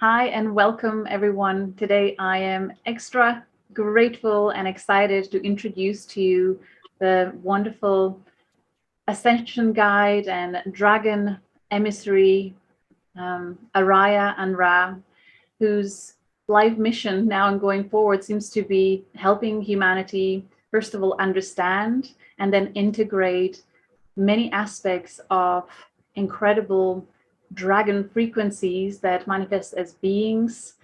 Hi and welcome everyone. Today I am extra grateful and excited to introduce to you the wonderful Ascension Guide and Dragon Emissary Araya AnRa, whose life mission now and going forward seems to be helping humanity, first of all, understand and then integrate many aspects of incredible dragon frequencies that manifest as beings.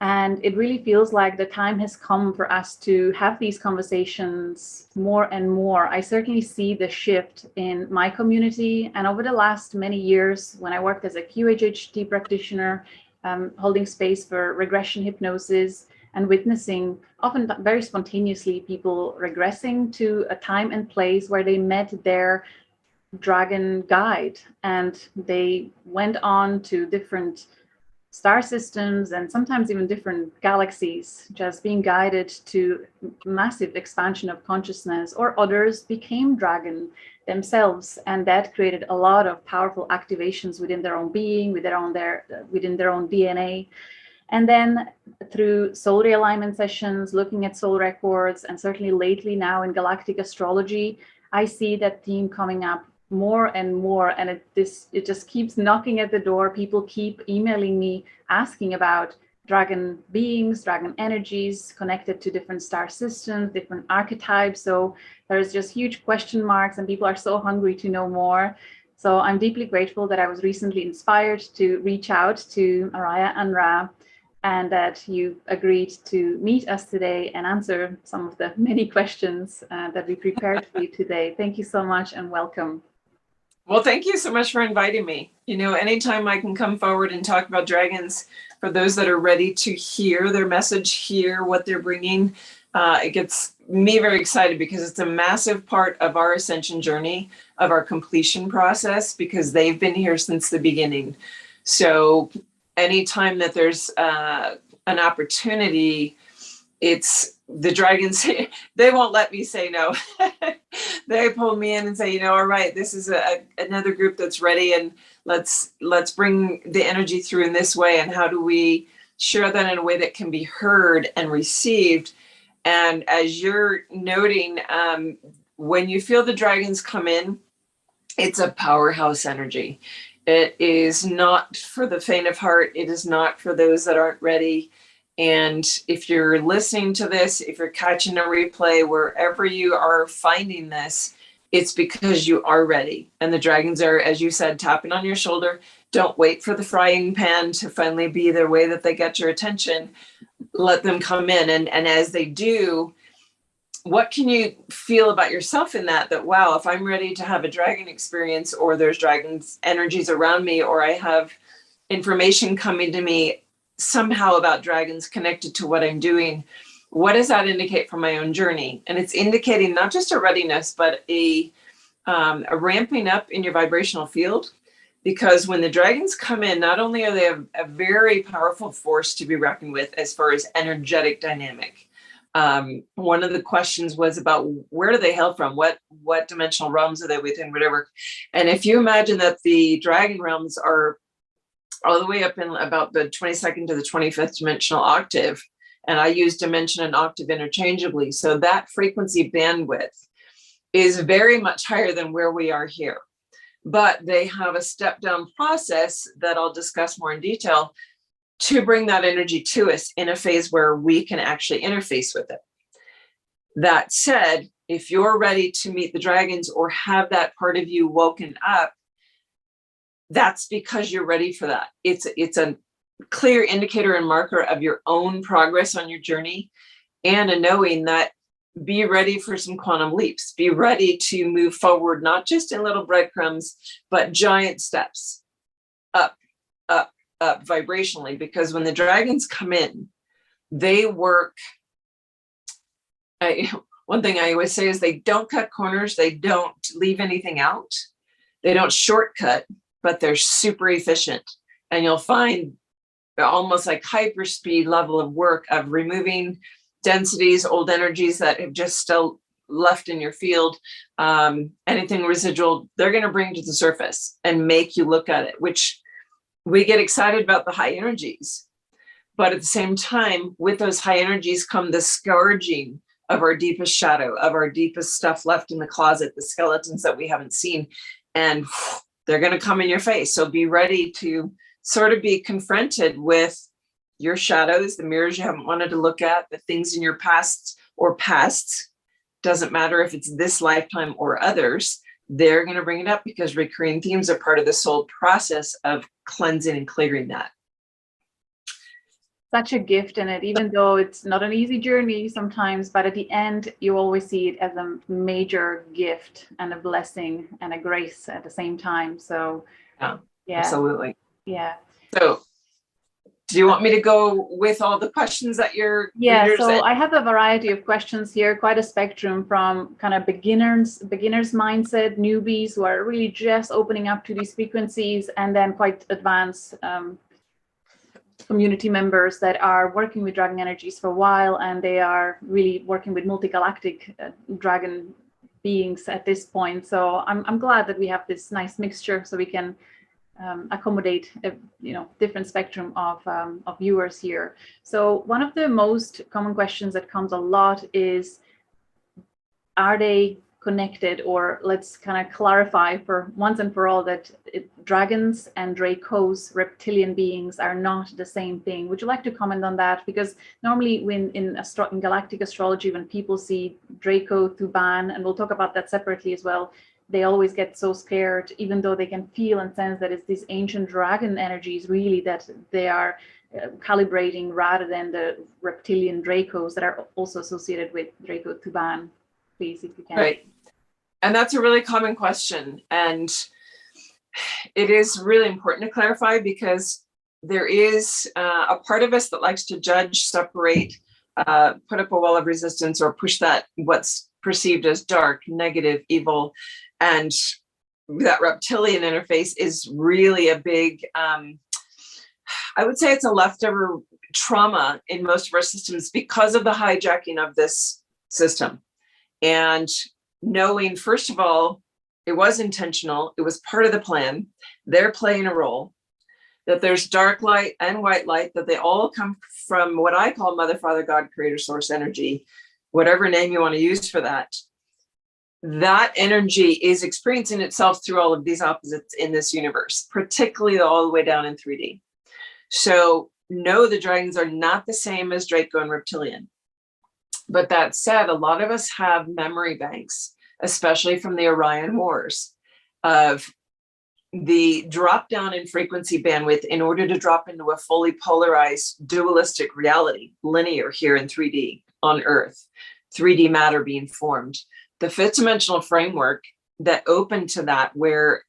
And it really feels like the time has come for us to have these conversations more and more. I certainly see the shift in my community. And over the last many years, when I worked as a QHHT practitioner, holding space for regression hypnosis and witnessing, often very spontaneously, people regressing to a time and place where they met their dragon guide, and they went on to different star systems and sometimes even different galaxies, just being guided to massive expansion of consciousness, or others became dragon themselves, and that created a lot of powerful activations within their own being, within their own DNA. And then through soul realignment sessions, looking at soul records, and certainly lately now in Galactic Astrology, I see that theme coming up more and more, and it just keeps knocking at the door. People keep emailing me asking about dragon beings, dragon energies connected to different star systems, different archetypes. So there's just huge question marks, and people are so hungry to know more. So I'm deeply grateful that I was recently inspired to reach out to Araya AnRa, and that you agreed to meet us today and answer some of the many questions that we prepared for you today. Thank you so much and welcome. Well, thank you so much for inviting me. You know, anytime I can come forward and talk about dragons, for those that are ready to hear their message, hear what they're bringing, it gets me very excited, because it's a massive part of our ascension journey, of our completion process, because they've been here since the beginning. So anytime that there's an opportunity, it's the dragons, they won't let me say no. They pull me in and say, all right, this is another group that's ready, and let's bring the energy through in this way. And how do we share that in a way that can be heard and received? And as you're noting, when you feel the dragons come in, it's a powerhouse energy. It is not for the faint of heart. It is not for those that aren't ready. And if you're listening to this, if you're catching a replay, wherever you are finding this, it's because you are ready. And the dragons are, as you said, tapping on your shoulder. Don't wait for the frying pan to finally be the way that they get your attention. Let them come in. And as they do, what can you feel about yourself in that, wow, if I'm ready to have a dragon experience, or there's dragons energies around me, or I have information coming to me somehow about dragons connected to what I'm doing, what does that indicate for my own journey? And it's indicating not just a readiness, but a ramping up in your vibrational field. Because when the dragons come in, not only are they a very powerful force to be reckoned with as far as energetic dynamic. One of the questions was about where do they hail from? What dimensional realms are they within, whatever. And if you imagine that the dragon realms are all the way up in about the 22nd to the 25th dimensional octave. And I use dimension and octave interchangeably. So that frequency bandwidth is very much higher than where we are here. But they have a step down process that I'll discuss more in detail to bring that energy to us in a phase where we can actually interface with it. That said, if you're ready to meet the dragons, or have that part of you woken up, that's because you're ready for that. It's a clear indicator and marker of your own progress on your journey, and a knowing that be ready for some quantum leaps. Be ready to move forward, not just in little breadcrumbs, but giant steps up, up, up vibrationally. Because when the dragons come in, they work. One thing I always say is they don't cut corners. They don't leave anything out. They don't shortcut, but they're super efficient. And you'll find almost like hyperspeed level of work of removing densities, old energies that have just still left in your field, anything residual, they're going to bring to the surface and make you look at it, which we get excited about the high energies. But at the same time, with those high energies come the scourging of our deepest shadow, of our deepest stuff left in the closet, the skeletons that we haven't seen. And they're going to come in your face. So be ready to sort of be confronted with your shadows, the mirrors you haven't wanted to look at, the things in your past or pasts. Doesn't matter if it's this lifetime or others. They're going to bring it up because recurring themes are part of the soul process of cleansing and clearing that. Such a gift in it, even though it's not an easy journey sometimes, but at the end, you always see it as a major gift and a blessing and a grace at the same time. So, yeah. Absolutely. Yeah. So, do you want me to go with all the questions that your readers? So I have a variety of questions here, quite a spectrum from kind of beginners mindset, newbies who are really just opening up to these frequencies, and then quite advanced community members that are working with dragon energies for a while, and they are really working with multi-galactic dragon beings at this point. So I'm glad that we have this nice mixture, so we can accommodate a different spectrum of viewers here. So one of the most common questions that comes a lot is, are they connected? Or let's kind of clarify for once and for all that dragons and Dracos, reptilian beings, are not the same thing. Would you like to comment on that? Because normally when in galactic astrology, when people see Draco, Thuban, and we'll talk about that separately as well, they always get so scared, even though they can feel and sense that it's these ancient dragon energies really that they are calibrating, rather than the reptilian Dracos that are also associated with Draco, Thuban. Please, if you can. Right. And that's a really common question. And it is really important to clarify, because there is a part of us that likes to judge, separate, put up a wall of resistance, or push that what's perceived as dark, negative, evil. And that reptilian interface is really a big, I would say it's a leftover trauma in most of our systems because of the hijacking of this system. And knowing, first of all, it was intentional, it was part of the plan, they're playing a role, that there's dark light and white light, that they all come from what I call Mother, Father, God, Creator, Source energy, whatever name you want to use for that. That energy is experiencing itself through all of these opposites in this universe, particularly all the way down in 3D. So no, the dragons are not the same as Draco and Reptilian. But that said, a lot of us have memory banks, especially from the Orion Wars, of the drop down in frequency bandwidth in order to drop into a fully polarized dualistic reality, linear here in 3D on Earth, 3D matter being formed. The fifth dimensional framework that opened to that, where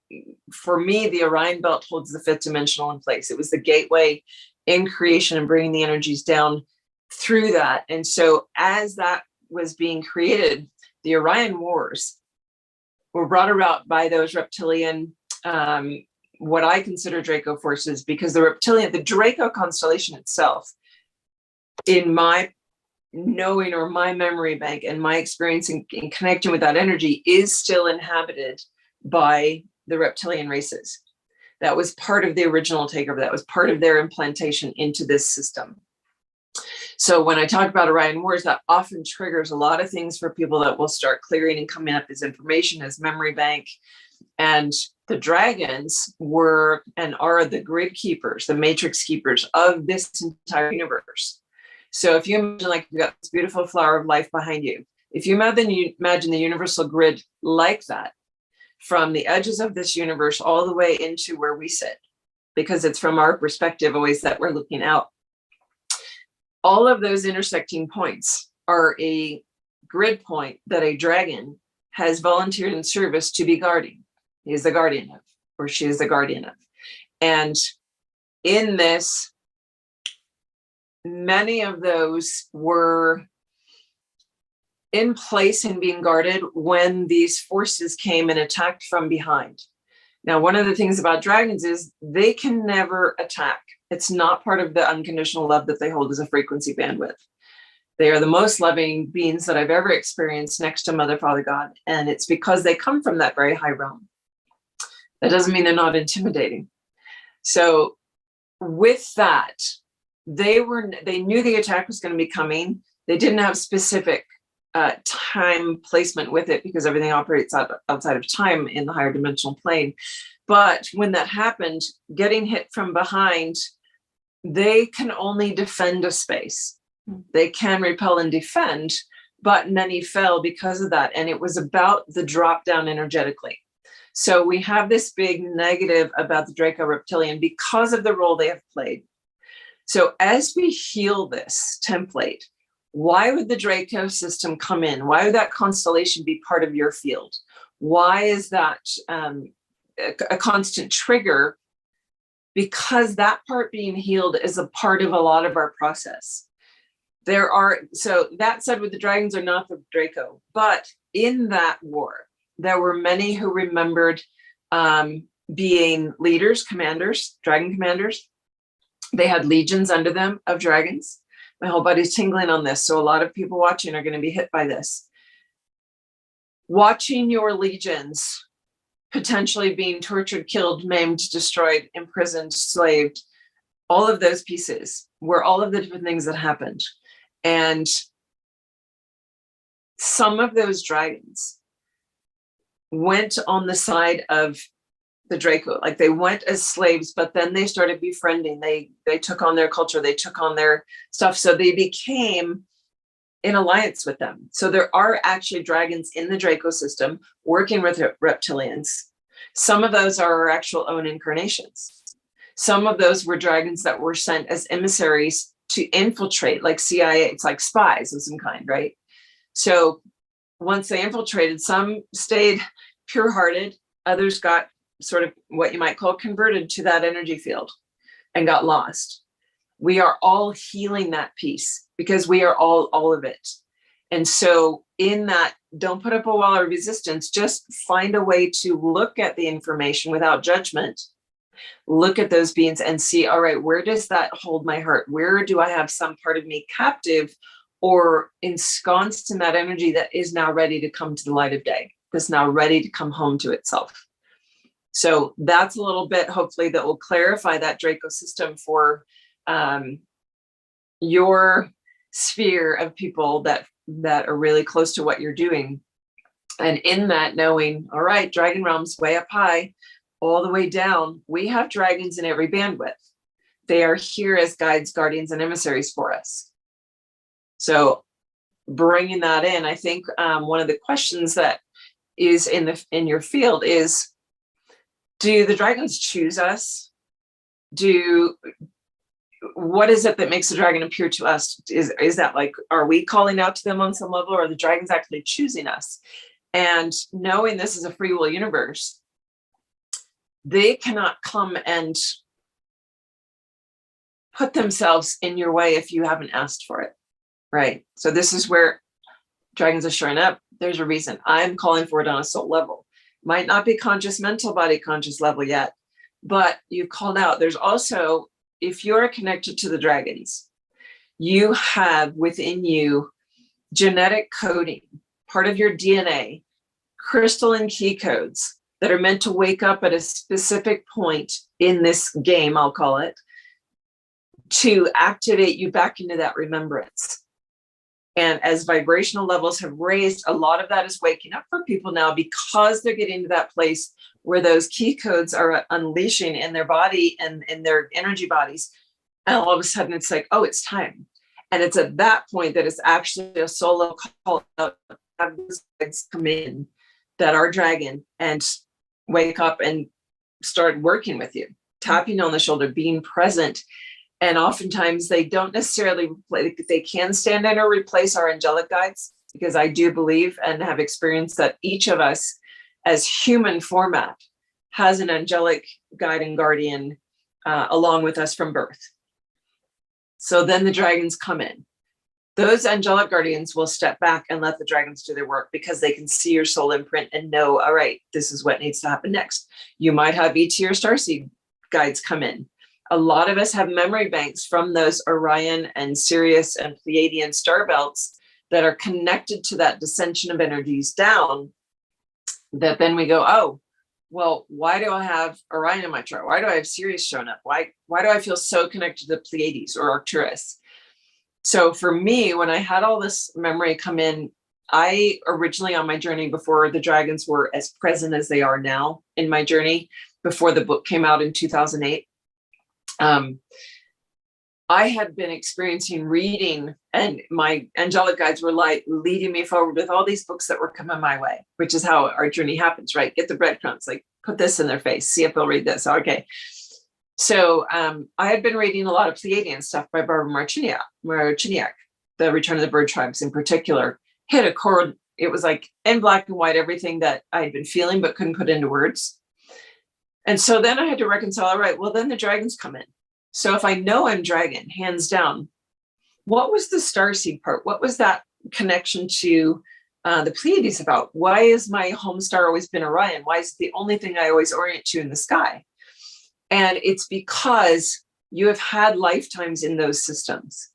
for me, the Orion belt holds the fifth dimensional in place. It was the gateway in creation and bringing the energies down through that. And so as that was being created, the Orion Wars were brought about by those reptilian, what I consider Draco forces, because the Draco constellation itself, in my knowing or my memory bank and my experience in connecting with that energy, is still inhabited by the reptilian races. That was part of the original takeover. That was part of their implantation into this system. So when I talk about Orion Wars, that often triggers a lot of things for people that will start clearing and coming up as information, as memory bank. And the dragons were and are the grid keepers, the matrix keepers of this entire universe. So if you imagine, like, you've got this beautiful flower of life behind you, if you imagine the universal grid like that, from the edges of this universe all the way into where we sit, because it's from our perspective always that we're looking out. All of those intersecting points are a grid point that a dragon has volunteered in service to be guarding. He is the guardian of, or she is the guardian of. And in this, many of those were in place and being guarded when these forces came and attacked from behind. Now, one of the things about dragons is they can never attack. It's not part of the unconditional love that they hold as a frequency bandwidth. They are the most loving beings that I've ever experienced next to Mother, Father, God. And it's because they come from that very high realm. That doesn't mean they're not intimidating. So with that, they knew the attack was going to be coming. They didn't have specific time placement with it because everything operates outside of time in the higher dimensional plane. But when that happened, getting hit from behind, they can only defend a space. They can repel and defend, but many fell because of that. And it was about the drop down energetically. So we have this big negative about the Draco reptilian because of the role they have played. So as we heal this template, why would the Draco system come in? Why would that constellation be part of your field? Why is that a constant trigger? Because that part being healed is a part of a lot of our process. So that said, with the dragons are not the Draco, but in that war, there were many who remembered being leaders, commanders, dragon commanders. They had legions under them of dragons. My whole body's tingling on this. So a lot of people watching are going to be hit by this. Watching your legions potentially being tortured, killed, maimed, destroyed, imprisoned, slaved, all of those pieces were all of the different things that happened. And some of those dragons went on the side of the Draco, like they went as slaves, but then they started befriending. They took on their culture, they took on their stuff. So they became in alliance with them. So there are actually dragons in the Draco system working with reptilians. Some of those are our actual own incarnations. Some of those were dragons that were sent as emissaries to infiltrate, like CIA, it's like spies of some kind, right? So once they infiltrated, some stayed pure-hearted, others got sort of what you might call converted to that energy field and got lost. We are all healing that piece because we are all of it. And so in that, don't put up a wall of resistance, just find a way to look at the information without judgment. Look at those beings and see, all right, where does that hold my heart? Where do I have some part of me captive or ensconced in that energy that is now ready to come to the light of day, that's now ready to come home to itself? So that's a little bit, hopefully, that will clarify that Draco system for your sphere of people that are really close to what you're doing. And in that, knowing, all right, dragon realms way up high, all the way down, we have dragons in every bandwidth. They are here as guides, guardians, and emissaries for us. So bringing that in, I think one of the questions that is in your field is, do the dragons choose us? What is it that makes the dragon appear to us? Is that like, are we calling out to them on some level, or are the dragons actually choosing us? And knowing this is a free will universe, they cannot come and put themselves in your way if you haven't asked for it, right? So this is where dragons are showing up. There's a reason. I'm calling for it on a soul level. Might not be conscious, mental body conscious level yet, but you've called out. There's also, if you're connected to the dragons, you have within you genetic coding, part of your DNA, crystalline keycodes that are meant to wake up at a specific point in this game, I'll call it, to activate you back into that remembrance. And as vibrational levels have raised, a lot of that is waking up for people now because they're getting to that place where those key codes are unleashing in their body and in their energy bodies. And all of a sudden it's like, oh, it's time. And it's at that point that it's actually a solo call out, have those guides come in that are dragon and wake up and start working with you, tapping on the shoulder, being present. And oftentimes they don't necessarily, they can stand in or replace our angelic guides, because I do believe and have experienced that each of us as human format has an angelic guide and guardian along with us from birth. So then the dragons come in. Those angelic guardians will step back and let the dragons do their work because they can see your soul imprint and know, all right, this is what needs to happen next. You might have ET or starseed guides come in. A lot of us have memory banks from those Orion and Sirius and Pleiadian star belts that are connected to that dissension of energies down, that then we go, oh, well, why do I have Orion in my chart? Why do I have Sirius showing up? Why do I feel so connected to the Pleiades or Arcturus? So for me, when I had all this memory come in, I originally on my journey before the dragons were as present as they are now in my journey, before the book came out in 2008, I had been experiencing reading, and my angelic guides were like leading me forward with all these books that were coming my way, which is how our journey happens, right? Get the breadcrumbs, like put this in their face, see if they'll read this. Okay. So I had been reading a lot of Pleiadian stuff by Barbara Marciniak, the Return of the Bird Tribes in particular, hit a chord. It was like in black and white, everything that I had been feeling but couldn't put into words. And so then I had to reconcile, all right, well, then the dragons come in. So if I know I'm dragon, hands down, what was the starseed part? What was that connection to the Pleiades about? Why is my home star always been Orion? Why is it the only thing I always orient to in the sky? And it's because you have had lifetimes in those systems,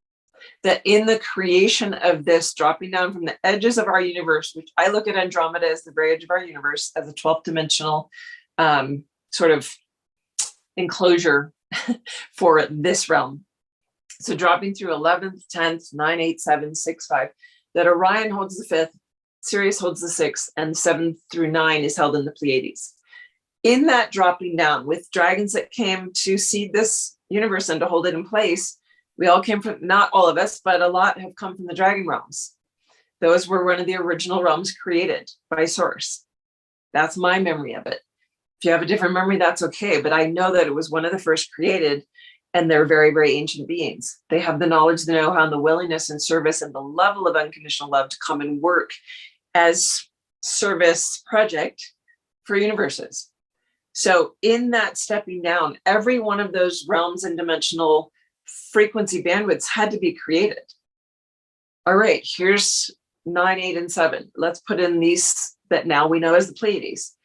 that in the creation of this dropping down from the edges of our universe, which I look at Andromeda as the very edge of our universe, as a 12th dimensional sort of enclosure for this realm. So dropping through 11th, 10th, 9, 8, 7, 6, 5, that Orion holds the 5th, Sirius holds the 6th, and 7 through 9 is held in the Pleiades. In that dropping down with dragons that came to seed this universe and to hold it in place, we all came from, not all of us, but a lot have come from the dragon realms. Those were one of the original realms created by Source. That's my memory of it. If you have a different memory, that's okay. But I know that it was one of the first created, and they're very, very ancient beings. They have the knowledge, the know-how, and the willingness and service and the level of unconditional love to come and work as service project for universes. So in that stepping down, every one of those realms and dimensional frequency bandwidths had to be created. All right, here's 9, 8, and 7. Let's put in these that now we know as the Pleiades.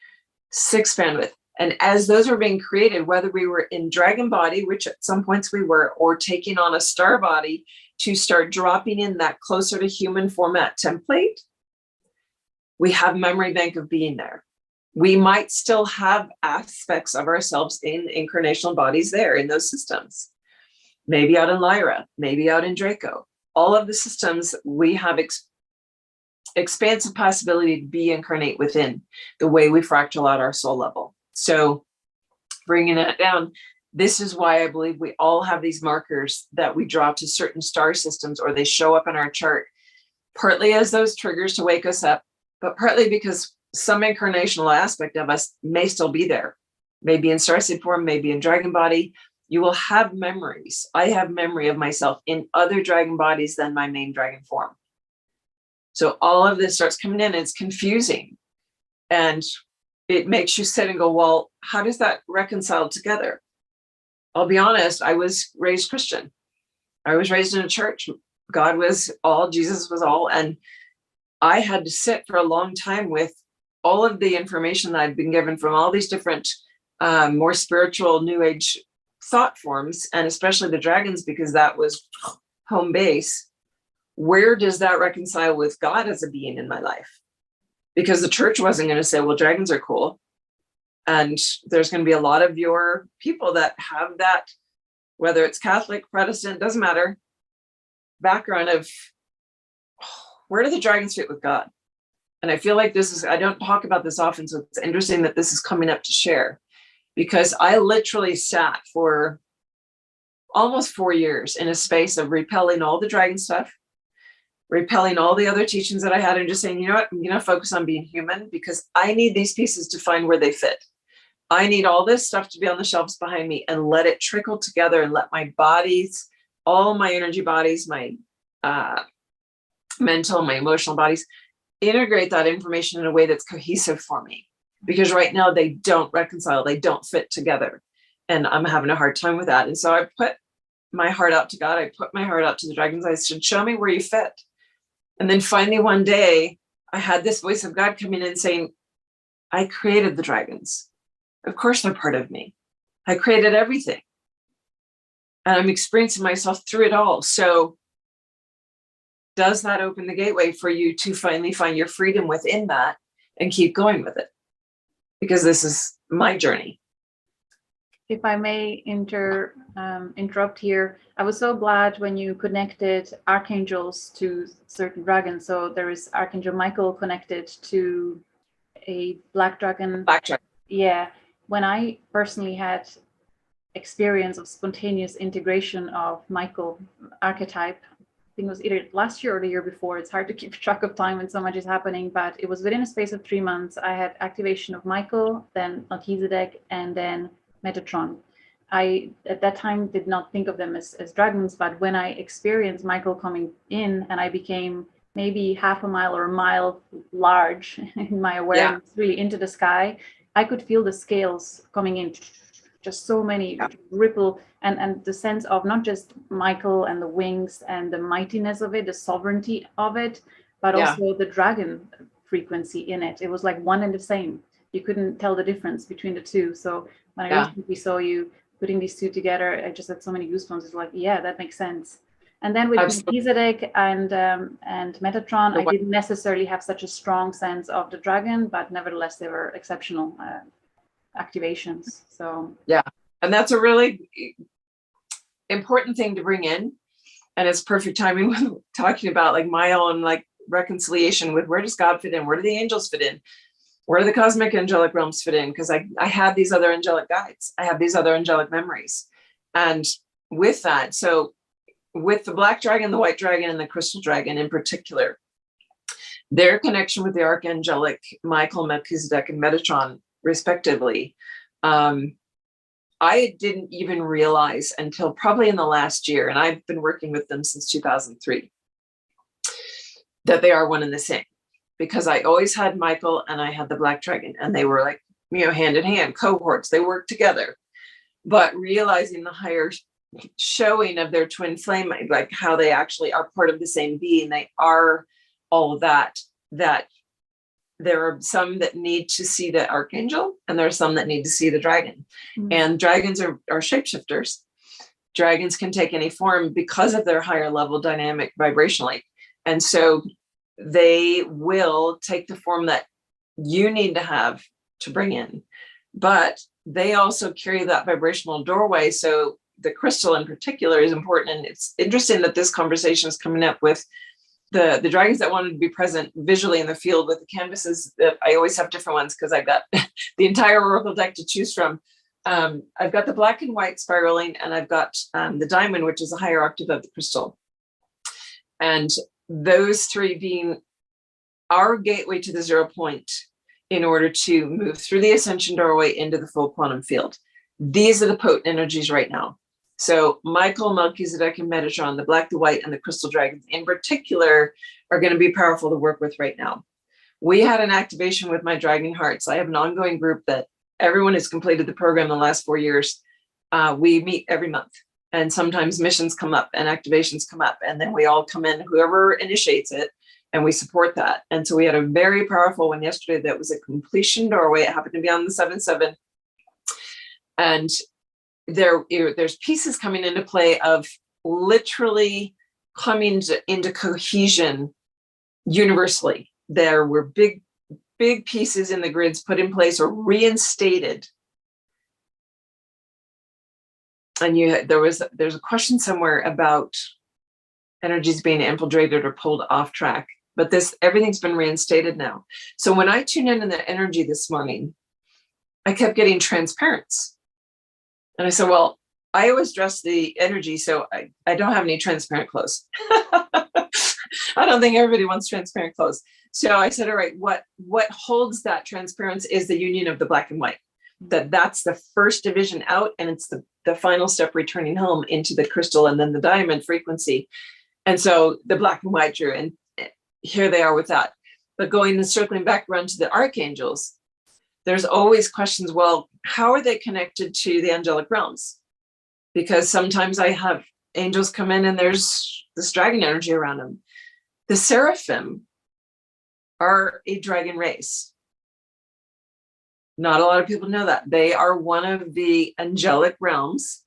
6 bandwidth. And as those were being created, whether we were in dragon body, which at some points we were, or taking on a star body to start dropping in that closer to human format template, we have memory bank of being there. We might still have aspects of ourselves in incarnational bodies there in those systems. Maybe out in Lyra, maybe out in Draco. All of the systems we have expansive possibility to be incarnate within the way we fractal out our soul level. So bringing it down, this is why I believe we all have these markers that we draw to certain star systems, or they show up in our chart, partly as those triggers to wake us up, but partly because some incarnational aspect of us may still be there, maybe in starseed form, maybe in dragon body. You will have memories. I have memory of myself in other dragon bodies than my main dragon form. So all of this starts coming in, it's confusing. And it makes you sit and go, well, how does that reconcile together? I'll be honest, I was raised Christian. I was raised in a church. God was all, Jesus was all. And I had to sit for a long time with all of the information that I'd been given from all these different, more spiritual new age thought forms, and especially the dragons, because that was home base. Where does that reconcile with God as a being in my life? Because the church wasn't going to say, well, dragons are cool. And there's going to be a lot of your people that have that, whether it's Catholic, Protestant, doesn't matter, background of where do the dragons fit with God? And I feel like this is, I don't talk about this often, so it's interesting that this is coming up to share, because I literally sat for almost 4 years in a space of repelling all the dragon stuff, repelling all the other teachings that I had, and just saying, you know what, I'm going to focus on being human, because I need these pieces to find where they fit. I need all this stuff to be on the shelves behind me and let it trickle together and let my bodies, all my energy bodies, my mental, my emotional bodies, integrate that information in a way that's cohesive for me. Because right now they don't reconcile, they don't fit together. And I'm having a hard time with that. And so I put my heart out to God. I put my heart out to the dragons. I said, show me where you fit. And then finally one day I had this voice of God coming in saying, I created the dragons. Of course they're part of me. I created everything. And I'm experiencing myself through it all. So does that open the gateway for you to finally find your freedom within that and keep going with it? Because this is my journey. If I may interrupt here, I was so glad when you connected archangels to certain dragons. So there is Archangel Michael connected to a black dragon. Black dragon. Yeah. When I personally had experience of spontaneous integration of Michael archetype, I think it was either last year or the year before. It's hard to keep track of time when so much is happening, but it was within a space of 3 months. I had activation of Michael, then Melchizedek, and then Metatron. I, at that time, did not think of them as dragons, but when I experienced Michael coming in and I became maybe half a mile or a mile large in my awareness, really into the sky, I could feel the scales coming in, just so many ripple, and the sense of not just Michael and the wings and the mightiness of it, the sovereignty of it, but also the dragon frequency in it. It was like one and the same. You couldn't tell the difference between the two. So when I recently saw you putting these two together, I just had so many goosebumps. It's like, yeah, that makes sense. And then with Melchizedek and Metatron, I didn't necessarily have such a strong sense of the dragon, but nevertheless, they were exceptional activations. So yeah, and that's a really important thing to bring in, and it's perfect timing with talking about like my own like reconciliation with where does God fit in, where do the angels fit in, where do the cosmic angelic realms fit in, because I have these other angelic guides, I have these other angelic memories, and with that, so with the black dragon, the white dragon, and the crystal dragon in particular, their connection with the archangelic Michael, Melchizedek, and Metatron respectively, I didn't even realize until probably in the last year, and I've been working with them since 2003, that they are one and the same, because I always had Michael and I had the black dragon, and they were like, hand in hand, cohorts, they work together. But realizing the higher showing of their twin flame, like how they actually are part of the same being, they are all of that there are some that need to see the archangel, and there are some that need to see the dragon. And dragons are shapeshifters. Dragons can take any form because of their higher level dynamic vibrationally, and so they will take the form that you need to have to bring in, but they also carry that vibrational doorway. So the crystal in particular is important, and it's interesting that this conversation is coming up with the dragons that wanted to be present visually in the field with the canvases. That I always have different ones because I've got the entire oracle deck to choose from. I've got the black and white spiraling, and I've got the diamond, which is a higher octave of the crystal, and those three being our gateway to the 0 point in order to move through the ascension doorway into the full quantum field. These are the potent energies right now. So Michael, Melchizedek, and Metatron, the black, the white, and the crystal dragons in particular are going to be powerful to work with right now. We had an activation with my Dragon Hearts. I have an ongoing group that everyone has completed the program in the last 4 years. We meet every month, and sometimes missions come up and activations come up, and then we all come in, whoever initiates it, and we support that. And so we had a very powerful one yesterday that was a completion doorway. It happened to be on the 7/7. And there's pieces coming into play of literally coming into cohesion universally. There were big pieces in the grids put in place or reinstated. And there's a question somewhere about energies being infiltrated or pulled off track, but everything's been reinstated now. So when I tuned in the energy this morning, I kept getting transparence. And I said, well, I always dress the energy, so I don't have any transparent clothes. I don't think everybody wants transparent clothes. So I said, all right, what holds that transparency is the union of the black and white. That's the first division out, and it's the final step returning home into the crystal and then the diamond frequency. And so the black and white drew, and here they are with that. But going and circling back around to the archangels, there's always questions, well, how are they connected to the angelic realms? Because sometimes I have angels come in and there's this dragon energy around them. The Seraphim are a dragon race. Not a lot of people know that. They are one of the angelic realms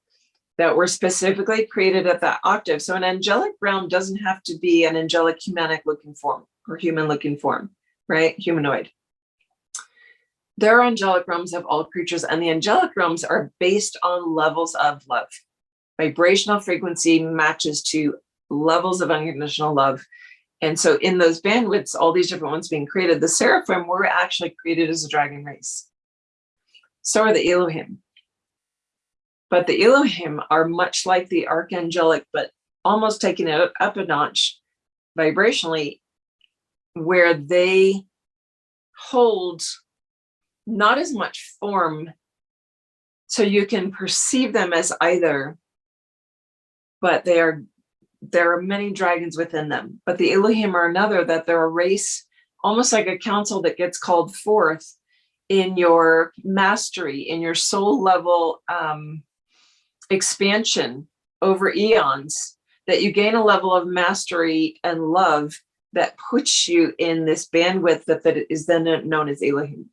that were specifically created at that octave. So an angelic realm doesn't have to be an angelic humanic looking form or human looking form, right? Humanoid. there are angelic realms of all creatures, and the angelic realms are based on levels of love. Vibrational frequency matches to levels of unconditional love. And so in those bandwidths, all these different ones being created, the Seraphim were actually created as a dragon race. So are the Elohim. But the Elohim are much like the archangelic, but almost taking it up a notch vibrationally, where they hold not as much form, so you can perceive them as either, but there are many dragons within them. But the Elohim are another, that they're a race, almost like a council that gets called forth in your mastery, in your soul level expansion over eons, that you gain a level of mastery and love that puts you in this bandwidth that is then known as Elohim.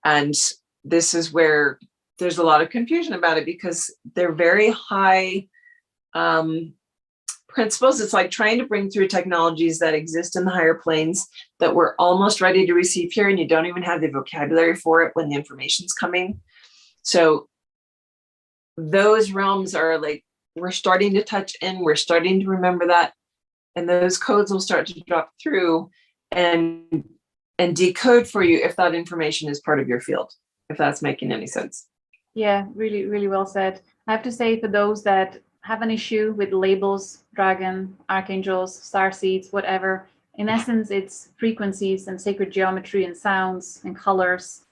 And this is where there's a lot of confusion about it, because they're very high principles. It's like trying to bring through technologies that exist in the higher planes that we're almost ready to receive here, and you don't even have the vocabulary for it when the information's coming. So those realms are like, we're starting to touch in, we're starting to remember that, and those codes will start to drop through and decode for you if that information is part of your field, if that's making any sense. Yeah, really, really well said. I have to say, for those that have an issue with labels, dragon, archangels, star seeds, whatever, in essence, it's frequencies and sacred geometry and sounds and colors.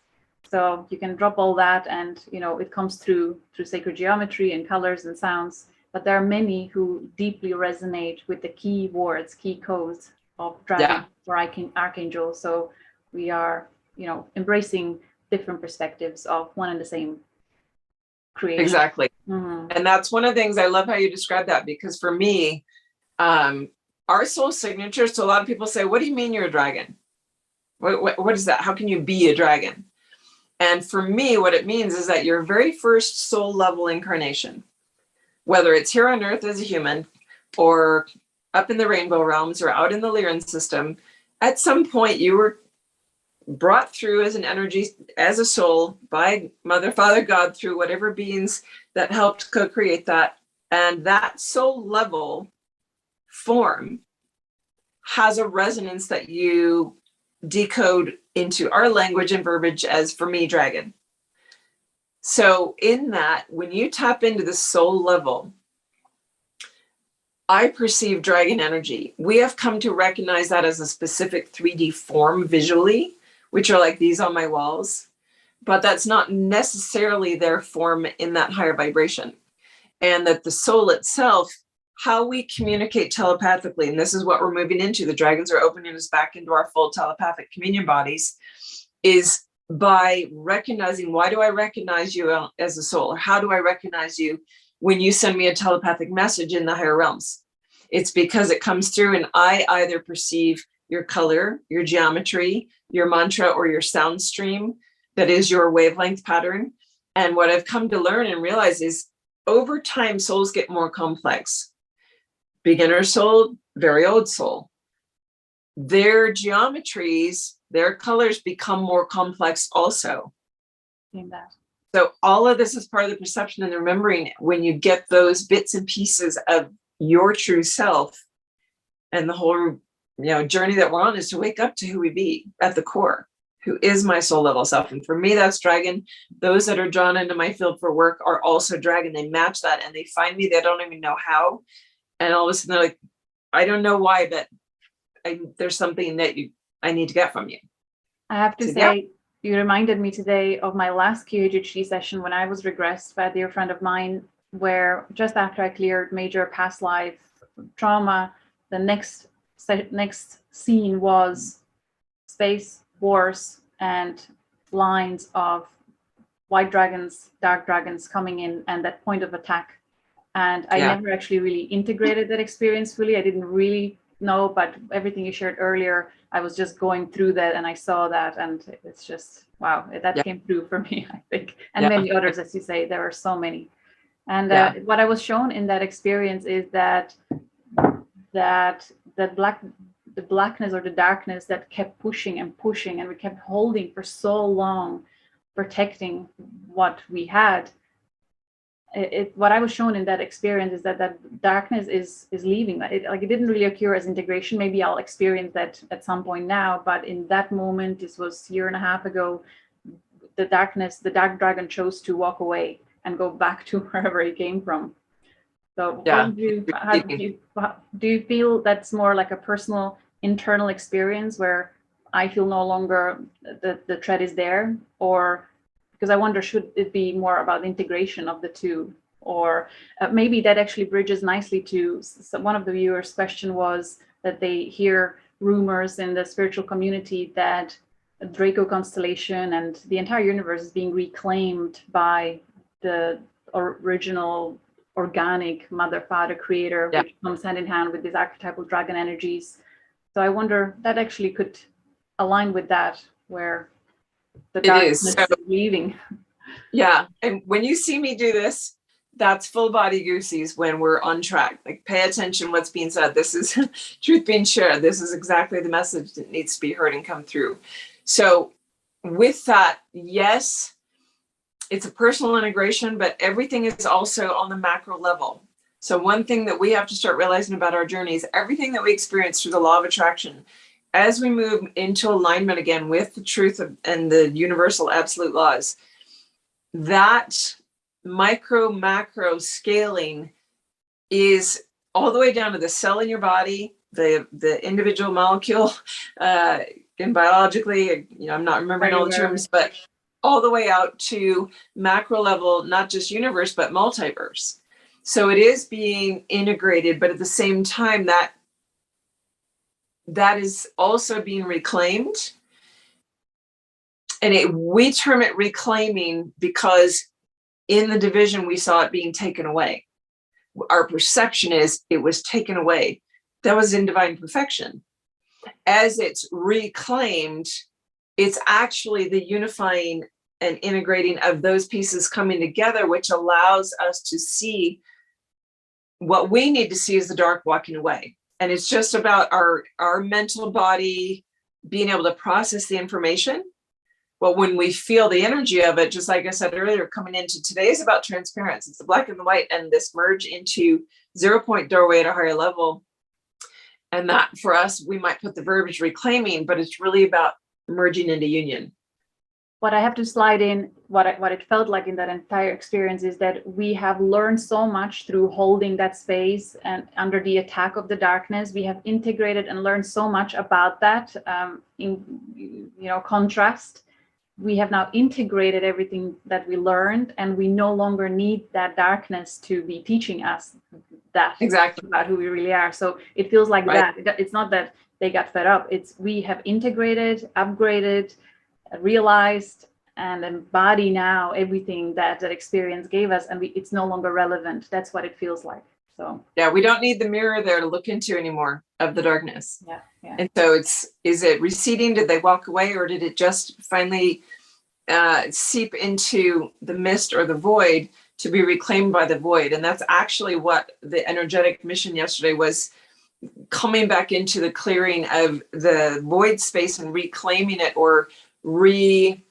So you can drop all that, and it comes through sacred geometry and colors and sounds. But there are many who deeply resonate with the key words, key codes of dragon or archangel. So we are, embracing different perspectives of one and the same creation. Exactly. Mm-hmm. And that's one of the things I love how you describe that, because for me, our soul signature. So a lot of people say, "What do you mean you're a dragon? What is that? How can you be a dragon?" And for me, what it means is that your very first soul level incarnation, whether it's here on Earth as a human or up in the rainbow realms or out in the Lyran system, at some point you were brought through as an energy, as a soul, by Mother, Father, God, through whatever beings that helped co-create that. And that soul level form has a resonance that you decode into our language and verbiage as, for me, dragon. So in that, when you tap into the soul level, I perceive dragon energy. We have come to recognize that as a specific 3D form visually, which are like these on my walls, but that's not necessarily their form in that higher vibration. And that the soul itself, how we communicate telepathically, and this is what we're moving into, the dragons are opening us back into our full telepathic communion bodies, is by recognizing, why do I recognize you as a soul? Or how do I recognize you when you send me a telepathic message in the higher realms? It's because it comes through and I either perceive your color, your geometry, your mantra, or your sound stream that is your wavelength pattern. And what I've come to learn and realize is, over time, souls get more complex. Beginner soul, very old soul. Their geometries, their colors become more complex also. So all of this is part of the perception and the remembering when you get those bits and pieces of your true self. And the whole journey that we're on is to wake up to who we be at the core, who is my soul level self. And for me, that's dragon. Those that are drawn into my field for work are also dragon. They match that and they find me. They don't even know how. And all of a sudden they're like, I don't know why, but there's something that I need to get from you. I have to say, you reminded me today of my last QHHT session when I was regressed by a dear friend of mine, where just after I cleared major past life trauma, the next scene was space wars and lines of white dragons, dark dragons coming in, and that point of attack. And I never actually really integrated that experience fully. I didn't really know, but everything you shared earlier, I was just going through that and I saw that, and it's just, wow, that came through for me, I think. And many others, as you say, there are so many. And what I was shown in that experience is that black the blackness or the darkness that kept pushing and pushing, and we kept holding for so long, protecting what we had. What I was shown in that experience is that darkness is leaving. It didn't really occur as integration. Maybe I'll experience that at some point now, but in that moment, this was a year and a half ago, the dark dragon chose to walk away and go back to wherever he came from. So Yeah. do you feel that's more like a personal internal experience where I feel no longer the thread is there? Or because I wonder, should it be more about integration of the two? Or maybe that actually bridges nicely to one of the viewers' question was that they hear rumors in the spiritual community that Draco constellation and the entire universe is being reclaimed by the original organic mother, father, creator, which comes hand in hand with these archetypal dragon energies. So I wonder that actually could align with that, where the darkness is leaving. Yeah, and when you see me do this, that's full body goosies when we're on track. Like, pay attention what's being said. This is truth being shared. This is exactly the message that needs to be heard and come through. So with that, yes, it's a personal integration, but everything is also on the macro level. So one thing that we have to start realizing about our journey is everything that we experience through the law of attraction, as we move into alignment again with the truth and the universal absolute laws, that micro macro scaling is all the way down to the cell in your body, the individual molecule, and biologically, I'm not remembering all the terms, but all the way out to macro level, not just universe, but multiverse. So it is being integrated, but at the same time, that is also being reclaimed. And we term it reclaiming because in the division, we saw it being taken away. Our perception is it was taken away. That was in divine perfection. As it's reclaimed, it's actually the unifying and integrating of those pieces coming together, which allows us to see what we need to see as the dark walking away. And it's just about our mental body being able to process the information. But when we feel the energy of it, just like I said earlier, coming into today is about transparency. It's the black and the white and this merge into 0 point doorway at a higher level. And that for us, we might put the verbiage reclaiming, but it's really about merging into union. What I have to slide in, what it felt like in that entire experience is that we have learned so much through holding that space and under the attack of the darkness. We have integrated and learned so much about that in contrast. We have now integrated everything that we learned, and we no longer need that darkness to be teaching us that exactly about who we really are. So it feels like that. It's not that they got fed up. It's we have integrated, upgraded, realized, and embody now everything that experience gave us, and it's no longer relevant. That's what it feels like. So yeah, we don't need the mirror there to look into anymore of the darkness. Yeah. And so is it receding? Did they walk away, or did it just finally seep into the mist or the void to be reclaimed by the void? And that's actually what the energetic mission yesterday was, coming back into the clearing of the void space and reclaiming it, or reattuning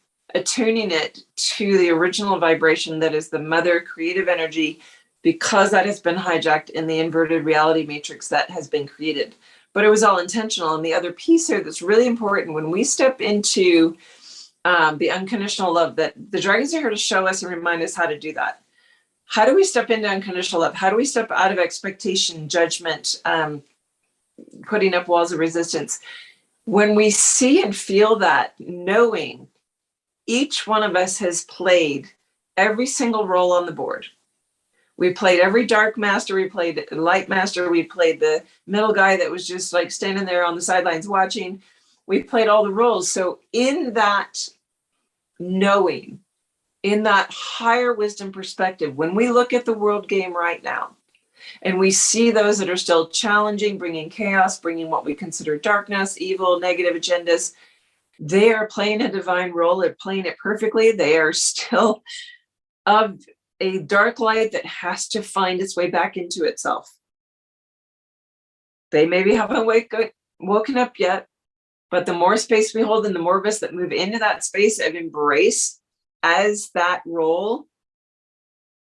it to the original vibration that is the mother creative energy, because that has been hijacked in the inverted reality matrix that has been created. But it was all intentional. And the other piece here that's really important, when we step into the unconditional love, that the dragons are here to show us and remind us how to do that. How do we step into unconditional love? How do we step out of expectation, judgment, putting up walls of resistance? When we see and feel that, knowing each one of us has played every single role on the board. We played every dark master, we played light master, we played the middle guy that was just like standing there on the sidelines watching. We played all the roles. So in that knowing, in that higher wisdom perspective, when we look at the world game right now, and we see those that are still challenging, bringing chaos, bringing what we consider darkness, evil, negative agendas, they are playing a divine role. They're playing it perfectly. They are still of a dark light that has to find its way back into itself. They maybe haven't woken up yet, but the more space we hold and the more of us that move into that space of embrace as that role,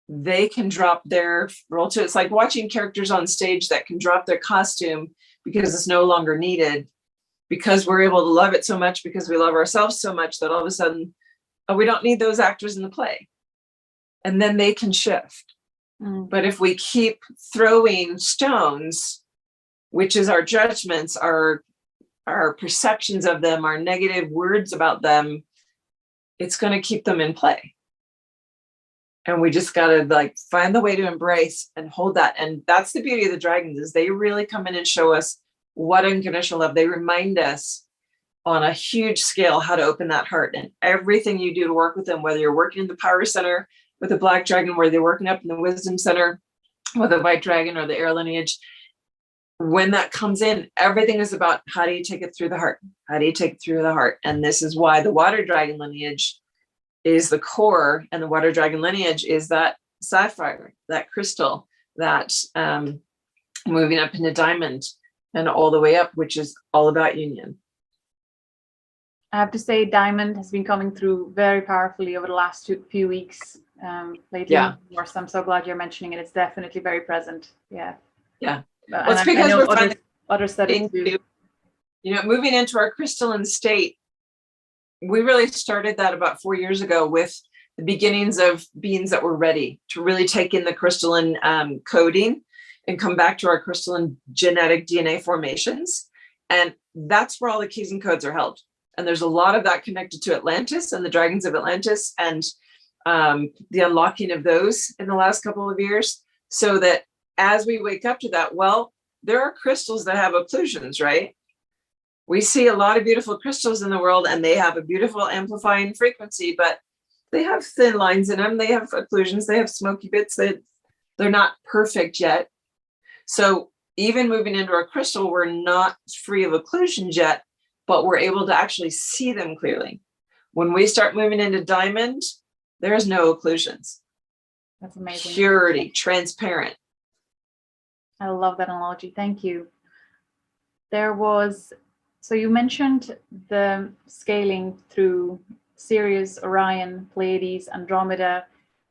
they can drop their role too. It's like watching characters on stage that can drop their costume because it's no longer needed, because we're able to love it so much, because we love ourselves so much that all of a sudden, oh, we don't need those actors in the play. And then they can shift. But if we keep throwing stones, which is our judgments, our perceptions of them, our negative words about them, it's going to keep them in play. And we just got to like find the way to embrace and hold that. And that's the beauty of the dragons, is they really come in and show us what unconditional love. They remind us on a huge scale how to open that heart, and everything you do to work with them, whether you're working in the power center with a black dragon, where they're working up in the wisdom center with a white dragon or the air lineage, when that comes in, everything is about how do you take it through the heart? How do you take it through the heart? And this is why the water dragon lineage is the core, and the water dragon lineage is that sapphire, that crystal, that moving up into diamond and all the way up, which is all about union. I have to say, diamond has been coming through very powerfully over the last few weeks lately. Yeah. Of I'm so glad you're mentioning it. It's definitely very present. Yeah. Yeah. Well, it's because we're others said it too. Moving into our crystalline state. We really started that about 4 years ago with the beginnings of beings that were ready to really take in the crystalline coding and come back to our crystalline genetic DNA formations. And that's where all the keys and codes are held. And there's a lot of that connected to Atlantis and the dragons of Atlantis, and the unlocking of those in the last couple of years, so that as we wake up to that, well, there are crystals that have occlusions, right? We see a lot of beautiful crystals in the world, and they have a beautiful amplifying frequency, but they have thin lines in them. They have occlusions. They have smoky bits. They're not perfect yet. So even moving into our crystal, we're not free of occlusions yet, but we're able to actually see them clearly. When we start moving into diamond, there's no occlusions. That's amazing. Purity, transparent. I love that analogy. Thank you. So you mentioned the scaling through Sirius, Orion, Pleiades, Andromeda.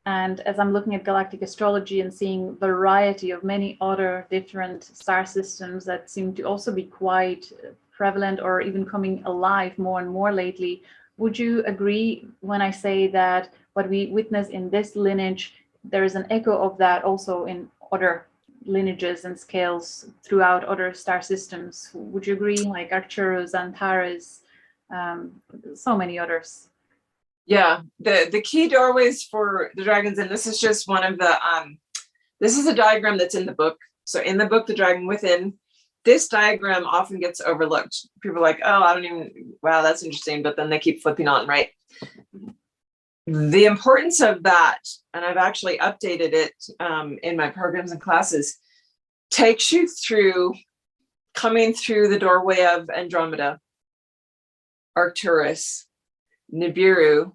And as I'm looking at galactic astrology and seeing variety of many other different star systems that seem to also be quite prevalent or even coming alive more and more lately, would you agree when I say that what we witness in this lineage, there is an echo of that also in other lineages and scales throughout other star systems? Would you agree? Like Arcturus, Antares, so many others. Yeah, the key doorways for the dragons, and this is just one of the, this is a diagram that's in the book. So in the book, The Dragon Within, this diagram often gets overlooked. People are like, oh, wow, that's interesting. But then they keep flipping on, right? The importance of that, and I've actually updated it in my programs and classes, takes you through coming through the doorway of Andromeda, Arcturus, Nibiru,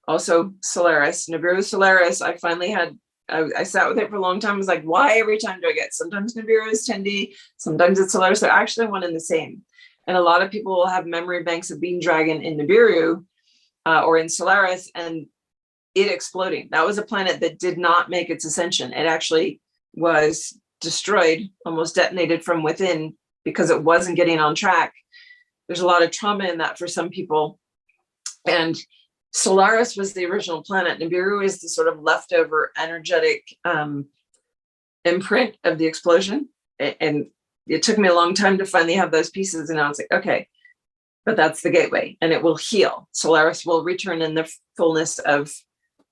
also Solaris. Nibiru, Solaris, I finally had, I sat with it for a long time. I was like, why every time do I get, sometimes Nibiru is 10D, sometimes it's Solaris. They're actually one and the same. And a lot of people will have memory banks of being dragon in Nibiru or in Solaris, and it exploding. That was a planet that did not make its ascension. It actually was destroyed, almost detonated from within, because it wasn't getting on track. There's a lot of trauma in that for some people. And Solaris was the original planet. Nibiru is the sort of leftover energetic imprint of the explosion. And it took me a long time to finally have those pieces. And I was like, okay, but that's the gateway, and it will heal. Solaris will return in the fullness of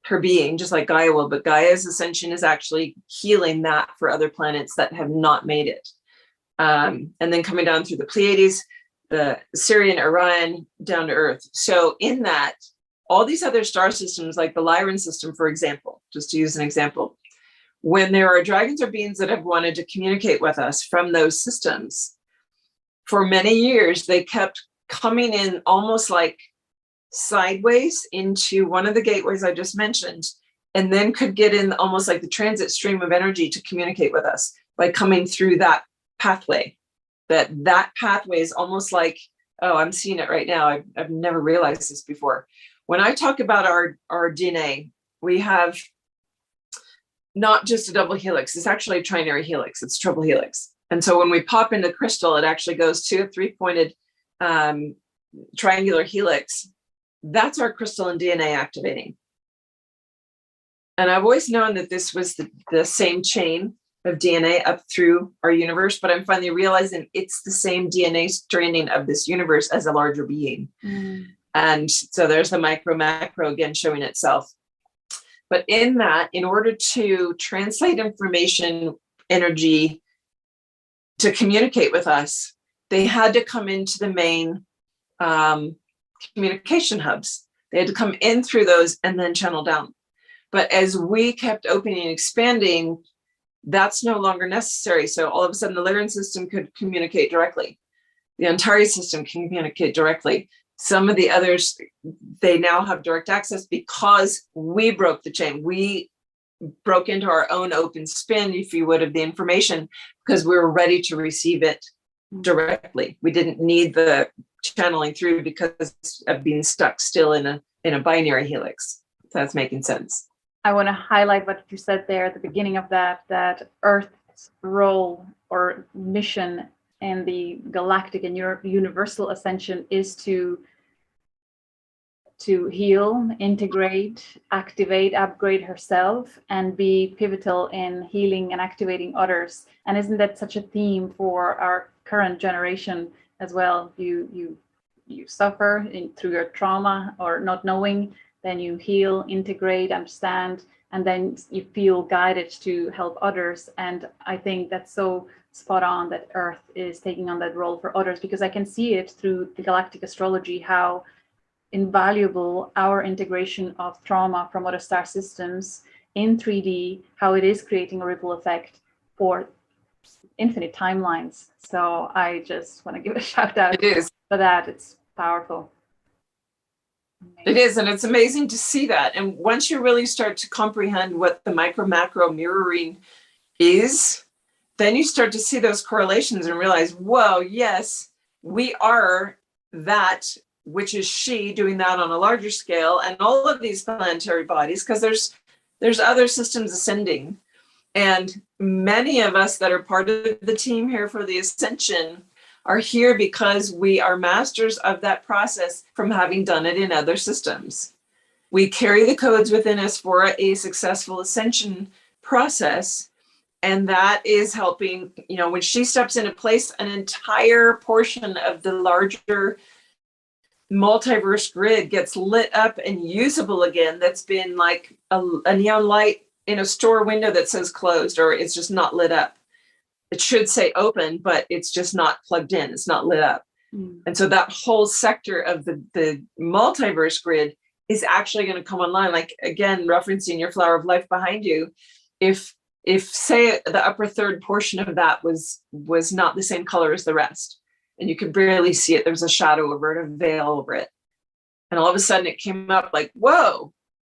her being, just like Gaia will. But Gaia's ascension is actually healing that for other planets that have not made it. And then coming down through the Pleiades, the Sirian, Orion, down to Earth. So in that, all these other star systems, like the Lyran system, for example, just to use an example, when there are dragons or beings that have wanted to communicate with us from those systems, for many years, they kept coming in almost like sideways into one of the gateways I just mentioned, and then could get in almost like the transit stream of energy to communicate with us by coming through that pathway that pathway is almost like, oh, I'm seeing it right now. I've never realized this before. When I talk about our DNA, we have not just a double helix, it's actually a trinary helix, it's triple helix. And so when we pop into crystal, it actually goes to a 3-pointed triangular helix. That's our crystalline DNA activating. And I've always known that this was the same chain of DNA up through our universe, but I'm finally realizing it's the same DNA stranding of this universe as a larger being. And so there's the micro macro again showing itself. But in that, in order to translate information, energy, to communicate with us, they had to come into the main communication hubs. They had to come in through those and then channel down. But as we kept opening and expanding, that's no longer necessary. So all of a sudden the Lyran system could communicate directly. The Antari system can communicate directly. Some of the others, they now have direct access because we broke the chain. We broke into our own open spin, if you would, of the information because we were ready to receive it directly. We didn't need the channeling through because of being stuck still in a binary helix. If that's making sense. I want to highlight what you said there at the beginning of that Earth's role or mission in the galactic and universal ascension is to heal, integrate, activate, upgrade herself, and be pivotal in healing and activating others. And isn't that such a theme for our current generation as well? You suffer through your trauma or not knowing, then you heal, integrate, understand, and then you feel guided to help others. And I think that's so spot on that Earth is taking on that role for others, because I can see it through the Galactic Astrology, how invaluable our integration of trauma from other star systems in 3D, how it is creating a ripple effect for infinite timelines. So I just want to give a shout out for that. It's powerful. It is, and it's amazing to see that. And once you really start to comprehend what the micro macro mirroring is, then you start to see those correlations and realize, whoa, yes, we are that, which is she doing that on a larger scale, and all of these planetary bodies, because there's other systems ascending. And many of us that are part of the team here for the Ascension are here because we are masters of that process from having done it in other systems. We carry the codes within us for a successful ascension process. And that is helping, when she steps into place, an entire portion of the larger multiverse grid gets lit up and usable again. That's been like a neon light in a store window that says closed, or it's just not lit up. It should say open, but it's just not plugged in. It's not lit up. And so that whole sector of the multiverse grid is actually going to come online. Like, again, referencing your flower of life behind you, if say the upper third portion of that was not the same color as the rest, and you could barely see it, there was a shadow over it, a veil over it, and all of a sudden it came up like, whoa,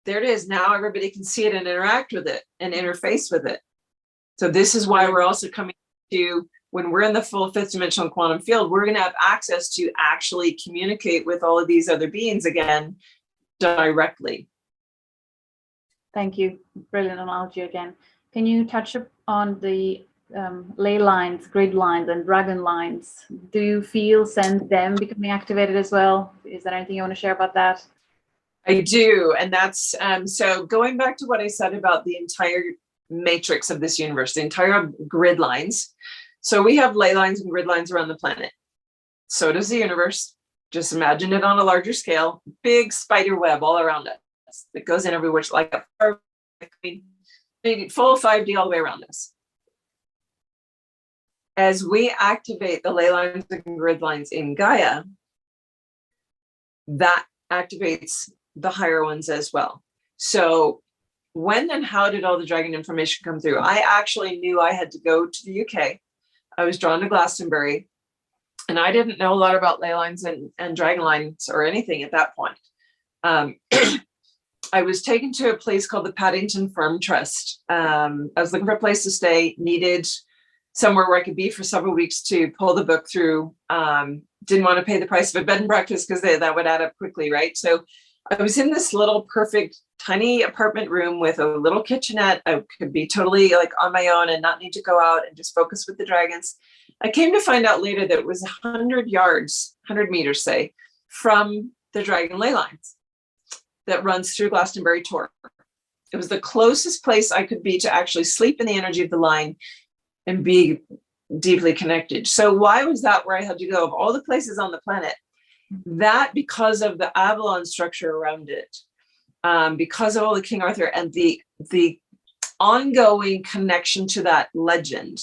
there it is. Now everybody can see it and interact with it and interface with it. So this is why we're also coming to, when we're in the full fifth dimensional quantum field, we're going to have access to actually communicate with all of these other beings again directly. Thank you. Brilliant analogy again. Can you touch on the ley lines, grid lines, and dragon lines? Do you sense them becoming activated as well? Is there anything you want to share about that? I do. And that's, so going back to what I said about the entire matrix of this universe, the entire grid lines. So we have ley lines and grid lines around the planet. So does the universe. Just imagine it on a larger scale, big spider web all around us that goes in everywhere, like a full 5D all the way around us. As we activate the ley lines and grid lines in Gaia, that activates the higher ones as well. So when and how did all the dragon information come through? I actually knew I had to go to the UK. I was drawn to Glastonbury, and I didn't know a lot about ley lines and dragon lines or anything at that point. I was taken to a place called the Paddington Farm Trust. I was looking for a place to stay, needed somewhere where I could be for several weeks to pull the book through. Didn't want to pay the price of a bed and breakfast because that would add up quickly, right? So I was in this little perfect tiny apartment room with a little kitchenette. I could be totally like on my own and not need to go out and just focus with the dragons. I came to find out later that it was 100 yards, 100 meters, say, from the dragon ley lines that runs through Glastonbury Tor. It was the closest place I could be to actually sleep in the energy of the line and be deeply connected. So why was that where I had to go? Of all the places on the planet, that because of the Avalon structure around it, because of all the King Arthur and the ongoing connection to that legend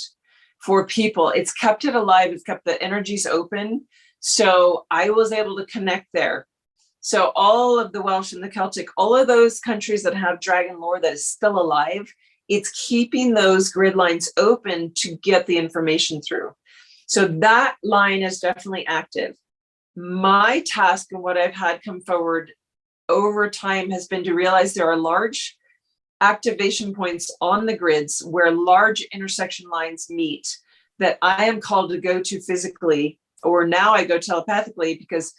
for people, it's kept it alive. It's kept the energies open. So I was able to connect there. So all of the Welsh and the Celtic, all of those countries that have dragon lore that is still alive, it's keeping those grid lines open to get the information through. So that line is definitely active. My task and what I've had come forward over time has been to realize there are large activation points on the grids where large intersection lines meet that I am called to go to physically, or now I go telepathically, because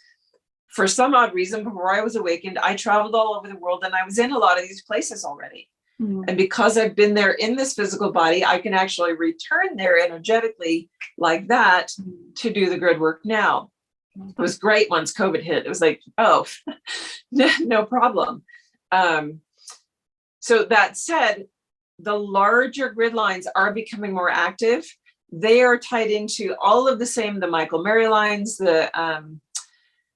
for some odd reason, before I was awakened, I traveled all over the world and I was in a lot of these places already. And because I've been there in this physical body, I can actually return there energetically like that to do the grid work now. It was great once COVID hit. It was like, oh, no problem. So that said, the larger grid lines are becoming more active. They are tied into all of the same, the Michael Mary lines, the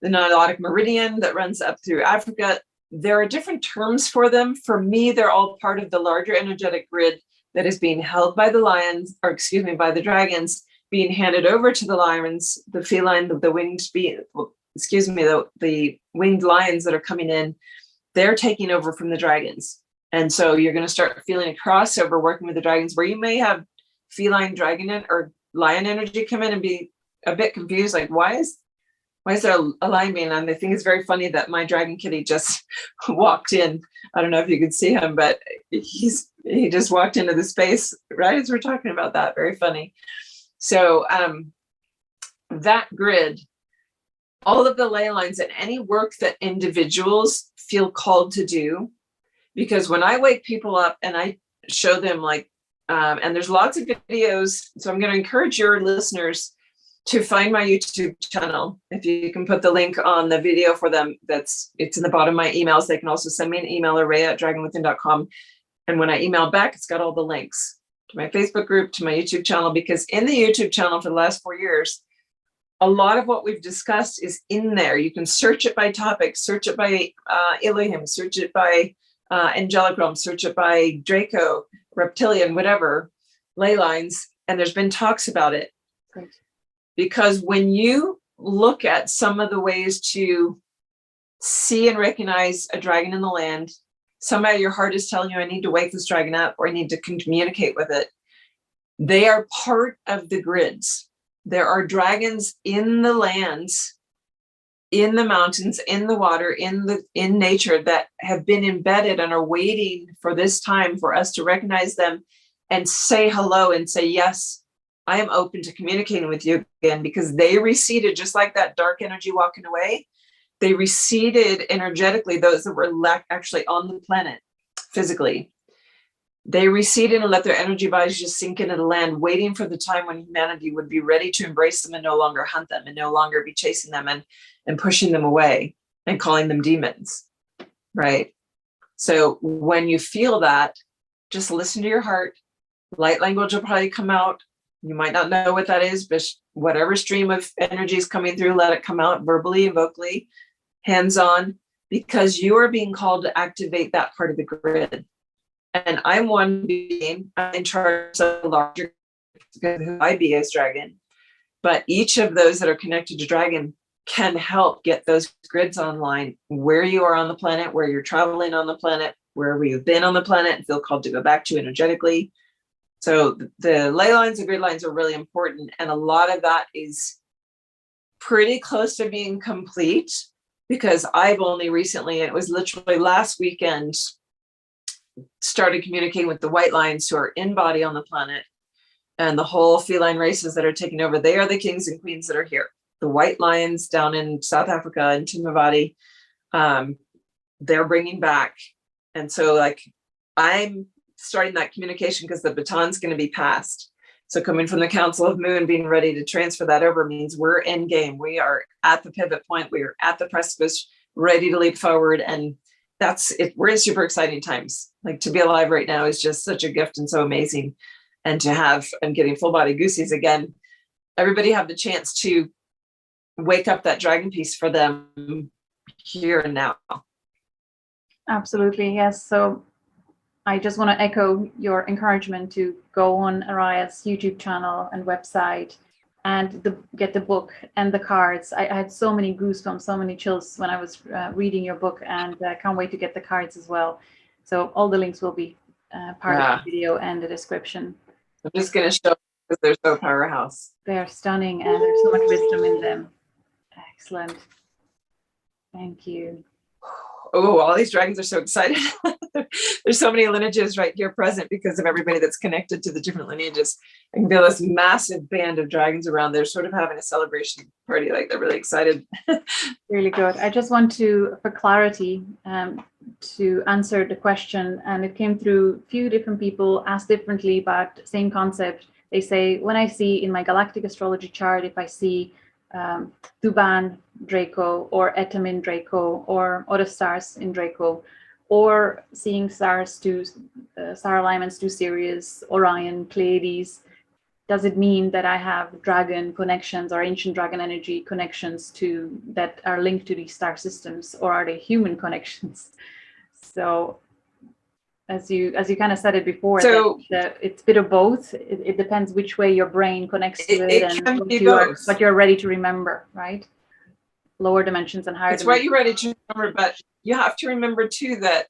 Nilotic Meridian that runs up through Africa. There are different terms for them. For me, they're all part of the larger energetic grid that is being held by the lions, or excuse me, by the dragons, being handed over to the lions, the feline, the winged, the winged lions that are coming in. They're taking over from the dragons. And so you're going to start feeling a crossover working with the dragons where you may have feline dragon or lion energy come in and be a bit confused. Like, why is there a lion being on? I think it's very funny that my dragon kitty just walked in. I don't know if you could see him, but he just walked into the space right as we're talking about that. Very funny. So that grid, all of the ley lines and any work that individuals feel called to do, because when I wake people up and I show them like, and there's lots of videos, so I'm going to encourage your listeners to find my YouTube channel. If you can put the link on the video for them, it's in the bottom of my emails. They can also send me an email, araya@dragonwithin.com. And when I email back, it's got all the links to my Facebook group, to my YouTube channel, because in the YouTube channel for the last 4 years, a lot of what we've discussed is in there. You can search it by topic, search it by Elohim, search it by angelic realm, search it by Draco, reptilian, whatever, ley lines. And there's been talks about it. Great. Because when you look at some of the ways to see and recognize a dragon in the land, somebody, your heart is telling you, I need to wake this dragon up, or I need to communicate with it. They are part of the grids. There are dragons in the lands, in the mountains, in the water, in nature that have been embedded and are waiting for this time for us to recognize them and say hello and say, yes, I am open to communicating with you again, because they receded just like that dark energy walking away. They receded energetically, those that were actually on the planet physically. They receded and let their energy bodies just sink into the land, waiting for the time when humanity would be ready to embrace them and no longer hunt them and no longer be chasing them and pushing them away and calling them demons, right? So when you feel that, just listen to your heart. Light language will probably come out. You might not know what that is, but whatever stream of energy is coming through, let it come out verbally and vocally, hands-on, because you are being called to activate that part of the grid. And I'm one being, I'm in charge of a larger, who I be as dragon. But each of those that are connected to dragon can help get those grids online where you are on the planet, where you're traveling on the planet, wherever you've been on the planet and feel called to go back to energetically. So the ley lines and grid lines are really important. And a lot of that is pretty close to being complete, because I've only recently, and it was literally last weekend, started communicating with the white lines who are in body on the planet. and the whole feline races that are taking over. They are the kings and queens that are here. The white lions down in South Africa and Timavati, they're bringing back. And so like I'm starting that communication because the baton's going to be passed. So coming from the Council of Moon, being ready to transfer that over means we're in game. We are at the pivot point. We are at the precipice, ready to leap forward. And that's it. We're in super exciting times. Like to be alive right now is just such a gift and so amazing. And to have, I'm getting full body goosies again. Everybody have the chance to wake up that dragon piece for them here and now. Absolutely, yes. So I just want to echo your encouragement to go on Araya's YouTube channel and website and get the book and the cards. I had so many goosebumps, so many chills when I was reading your book, and I can't wait to get the cards as well. So all the links will be part of the video and the description. I'm just going to show because they're so powerhouse. They're stunning and there's so much wisdom in them. Excellent. Thank you. Oh, all these dragons are so excited. There's so many lineages right here present because of everybody that's connected to the different lineages. I can feel this massive band of dragons around. They're sort of having a celebration party. Like they're really excited. Really good. I just want to, for clarity, to answer the question, and it came through a few different people asked differently, but same concept. They say, when I see in my galactic astrology chart, if I see Thuban Draco or Etamin Draco or other stars in Draco, or seeing stars to star alignments to Sirius, Orion, Pleiades, does it mean that I have dragon connections or ancient dragon energy connections to that are linked to these star systems, or are they human connections? So as you kind of said it before, so it's a bit of both. It depends which way your brain connects to it and what you're ready to remember, right? Lower dimensions and higher dimensions. It's what you're ready to remember, but you have to remember too that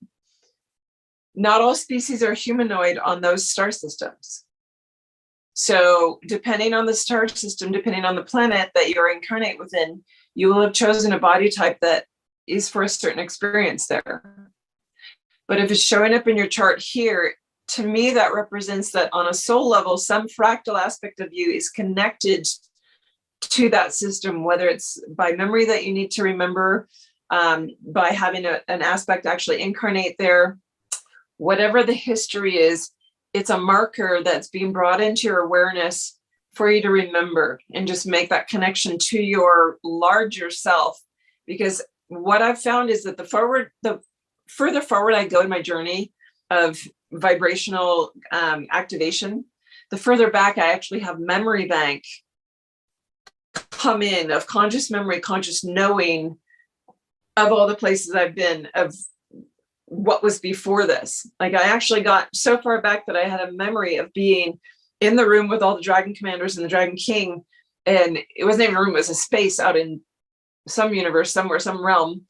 not all species are humanoid on those star systems. So depending on the star system, depending on the planet that you're incarnate within, you will have chosen a body type that is for a certain experience there. But if it's showing up in your chart here, to me, that represents that on a soul level, some fractal aspect of you is connected to that system, whether it's by memory that you need to remember, by having an aspect actually incarnate there, whatever the history is, it's a marker that's being brought into your awareness for you to remember and just make that connection to your larger self. Because what I've found is that the further forward I go in my journey of vibrational activation, the further back I actually have memory bank come in of conscious memory, conscious knowing of all the places I've been, of what was before this. Like I actually got so far back that I had a memory of being in the room with all the dragon commanders and the dragon king. And it wasn't even a room, it was a space out in some universe, somewhere, some realm.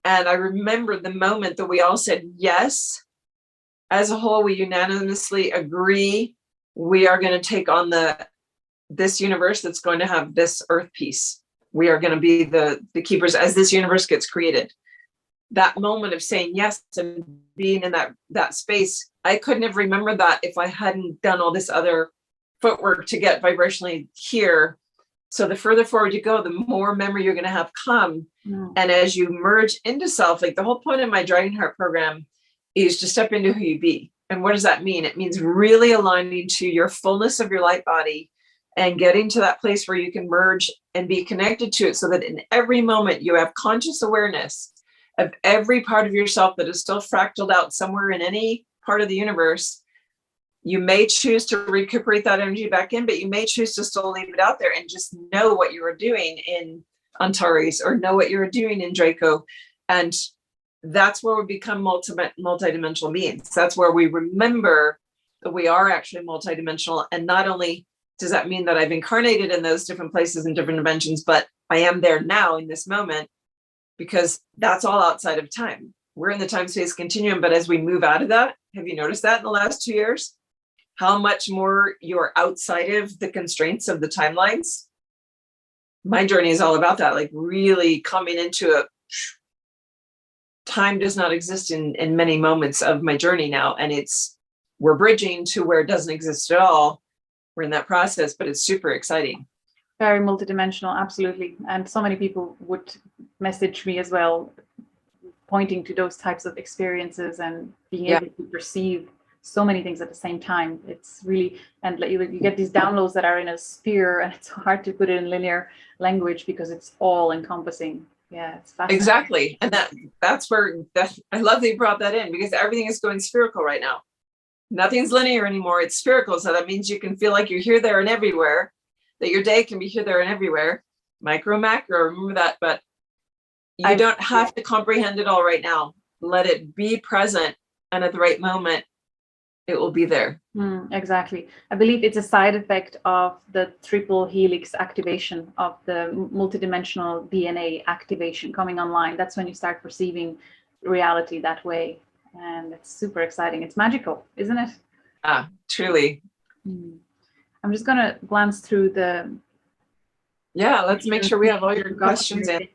And I remember the moment that we all said, yes, as a whole, we unanimously agree, we are going to take on this universe that's going to have this earth piece. We are going to be the keepers as this universe gets created. That moment of saying yes and being in that space, I couldn't have remembered that if I hadn't done all this other footwork to get vibrationally here. So the further forward you go, the more memory you're going to have come. And as you merge into self, like the whole point of my Dragon Heart program is to step into who you be. And what does that mean? It means really aligning to your fullness of your light body and getting to that place where you can merge and be connected to it, so that in every moment you have conscious awareness of every part of yourself that is still fractaled out somewhere in any part of the universe. You may choose to recuperate that energy back in, but you may choose to still leave it out there and just know what you are doing in Antares or know what you're doing in Draco. And that's where we become multidimensional beings. That's where we remember that we are actually multidimensional. And not only does that mean that I've incarnated in those different places and different dimensions, but I am there now in this moment, because that's all outside of time. We're in the time-space continuum, but as we move out of that, have you noticed that in the last 2 years? How much more you're outside of the constraints of the timelines? My journey is all about that, like really coming into a time does not exist in many moments of my journey now. And we're bridging to where it doesn't exist at all. we're in that process, but it's super exciting. Very multidimensional, absolutely. And so many people would message me as well, pointing to those types of experiences and being able to perceive so many things at the same time. It's really, and like you get these downloads that are in a sphere, and it's hard to put it in linear language because it's all encompassing. Yeah, it's fascinating. Exactly. And that's where I love that you brought that in, because everything is going spherical right now. Nothing's linear anymore. It's spherical. So that means you can feel like you're here, there, and everywhere, that your day can be here, there, and everywhere. Micro, macro, remember that. But you don't have to comprehend it all right now. Let it be present. And at the right moment, it will be there. Exactly. I believe it's a side effect of the triple helix activation, of the multidimensional DNA activation coming online. That's when you start perceiving reality that way. And it's super exciting. It's magical, isn't it? Truly. I'm just going to glance through the... Yeah, let's make sure we have all your questions in.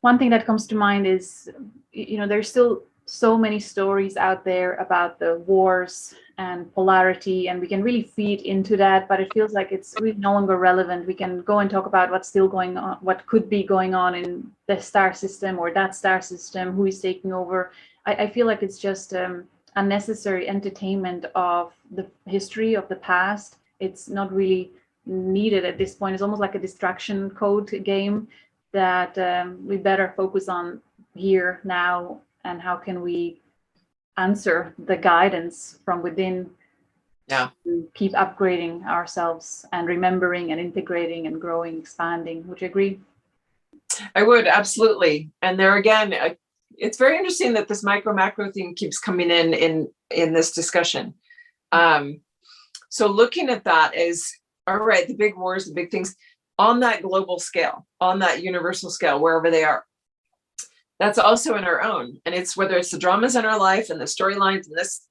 One thing that comes to mind is, there's still so many stories out there about the wars and polarity, and we can really feed into that, but it feels like it's really no longer relevant. We can go and talk about what's still going on, what could be going on in the star system or that star system, who is taking over. I feel like it's just unnecessary entertainment of the history of the past. It's not really needed at this point. It's almost like a distraction code game that we better focus on here, now, and how can we answer the guidance from within to keep upgrading ourselves and remembering and integrating and growing, expanding. Would you agree? I would, absolutely. And there again, it's very interesting that this micro macro thing keeps coming in this discussion. So looking at that as, all right, the big wars, the big things on that global scale, on that universal scale, wherever they are. That's also in our own. And it's whether it's the dramas in our life and the storylines and this,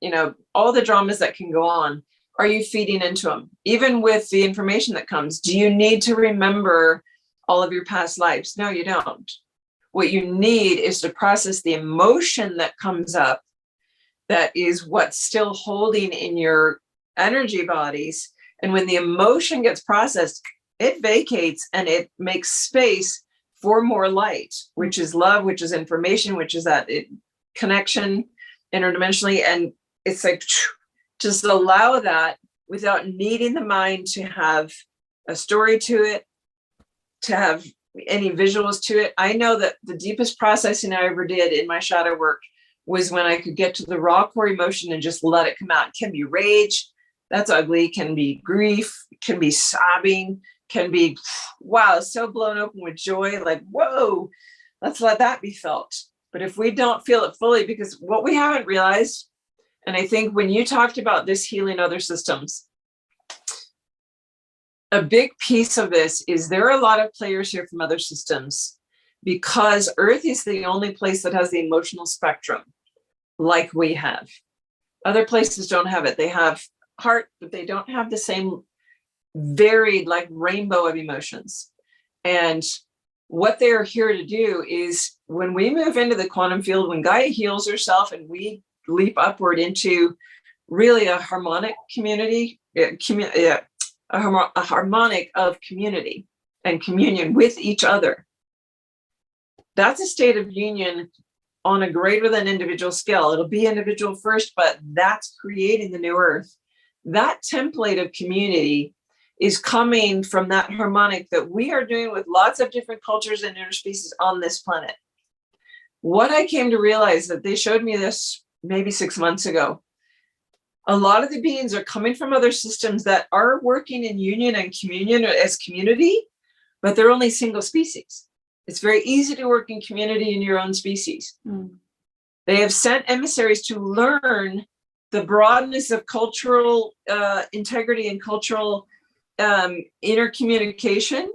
all the dramas that can go on, are you feeding into them? Even with the information that comes, do you need to remember all of your past lives? No, you don't. What you need is to process the emotion that comes up, that is what's still holding in your energy bodies. And when the emotion gets processed, it vacates and it makes space for more light, which is love, which is information, which is that connection interdimensionally. And it's like, just allow that without needing the mind to have a story to it, to have any visuals to it. I know that the deepest processing I ever did in my shadow work was when I could get to the raw core emotion and just let it come out. It can be rage, that's ugly, can be grief, can be sobbing, can be, wow, so blown open with joy, like, whoa, let's let that be felt. But if we don't feel it fully, because what we haven't realized, and I think when you talked about this healing other systems, a big piece of this is there are a lot of players here from other systems, because Earth is the only place that has the emotional spectrum like we have. Other places don't have it. They have heart, but they don't have the same varied, like, rainbow of emotions. And what they are here to do is, when we move into the quantum field, when Gaia heals herself and we leap upward into really a harmonic community, a harmonic of community and communion with each other, that's a state of union on a greater than individual scale. It'll be individual first, but that's creating the new Earth. That template of community is coming from that harmonic that we are doing with lots of different cultures and interspecies on this planet. What I came to realize, that they showed me this maybe 6 months ago, a lot of the beings are coming from other systems that are working in union and communion as community, but they're only single species. It's very easy to work in community in your own species. They have sent emissaries to learn the broadness of cultural integrity and cultural intercommunication,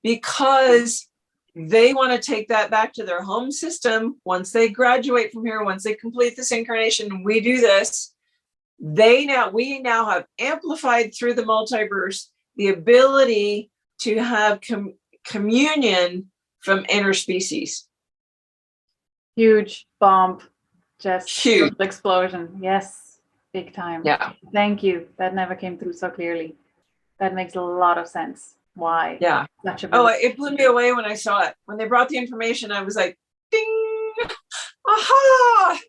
because they want to take that back to their home system. Once they graduate from here, once they complete this incarnation, we do this. We now have amplified through the multiverse the ability to have communion from interspecies. Huge bomb, just huge explosion. Yes. Big time. Yeah. Thank you. That never came through so clearly. That makes a lot of sense. Why? Yeah. Such a Oh, it blew me away when I saw it. When they brought the information, I was like, ding, aha!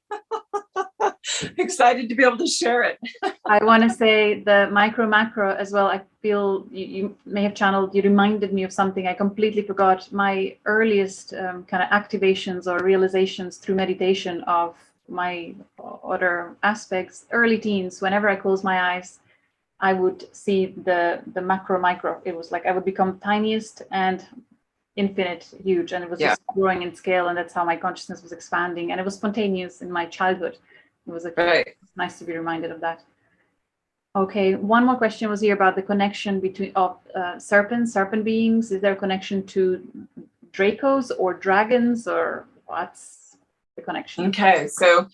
Excited to be able to share it. I want to say the micro macro as well. I feel you may have channeled, you reminded me of something I completely forgot. My earliest kind of activations or realizations through meditation of my other aspects, early teens, whenever I close my eyes, I would see the macro micro. It was like I would become tiniest and infinite huge, and it was just growing in scale, and that's how my consciousness was expanding, and it was spontaneous in my childhood. It was like nice to be reminded of that. Okay, one more question was here about the connection between serpent beings. Is there a connection to Dracos or dragons, or what's the connection? Okay, so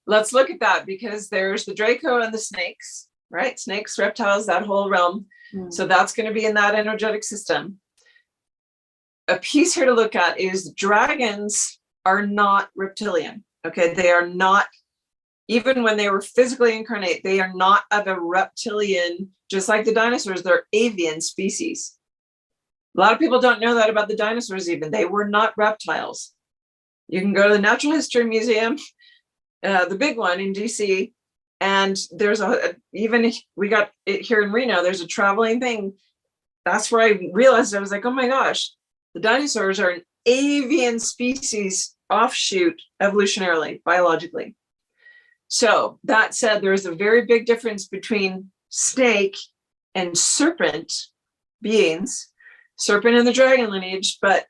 let's look at that, because there's the Draco and the snakes, right? Snakes, reptiles, that whole realm. So that's going to be in that energetic system. A piece here to look at is dragons are not reptilian. Okay, they are not, even when they were physically incarnate, they are not of a reptilian, just like the dinosaurs, they're avian species. A lot of people don't know that about the dinosaurs even. They were not reptiles. You can go to the Natural History Museum, the big one in DC, and there's even we got it here in Reno, there's a traveling thing. That's where I realized, I was like, oh my gosh, the dinosaurs are an avian species offshoot evolutionarily, biologically. So that said, there is a very big difference between snake and serpent beings, serpent in the dragon lineage. But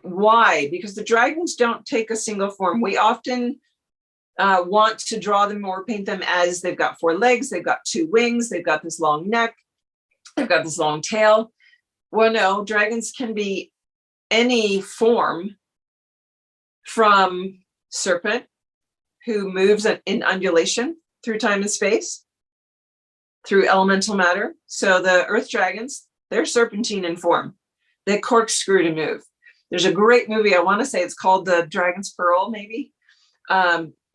why? Because the dragons don't take a single form. We often want to draw them or paint them as they've got 4 legs, they've got 2 wings, they've got this long neck, they've got this long tail. Well, no, dragons can be any form, from serpent, who moves in undulation through time and space, through elemental matter. So the earth dragons, they're serpentine in form. They corkscrew to move. There's a great movie, I want to say it's called The Dragon's Pearl, maybe.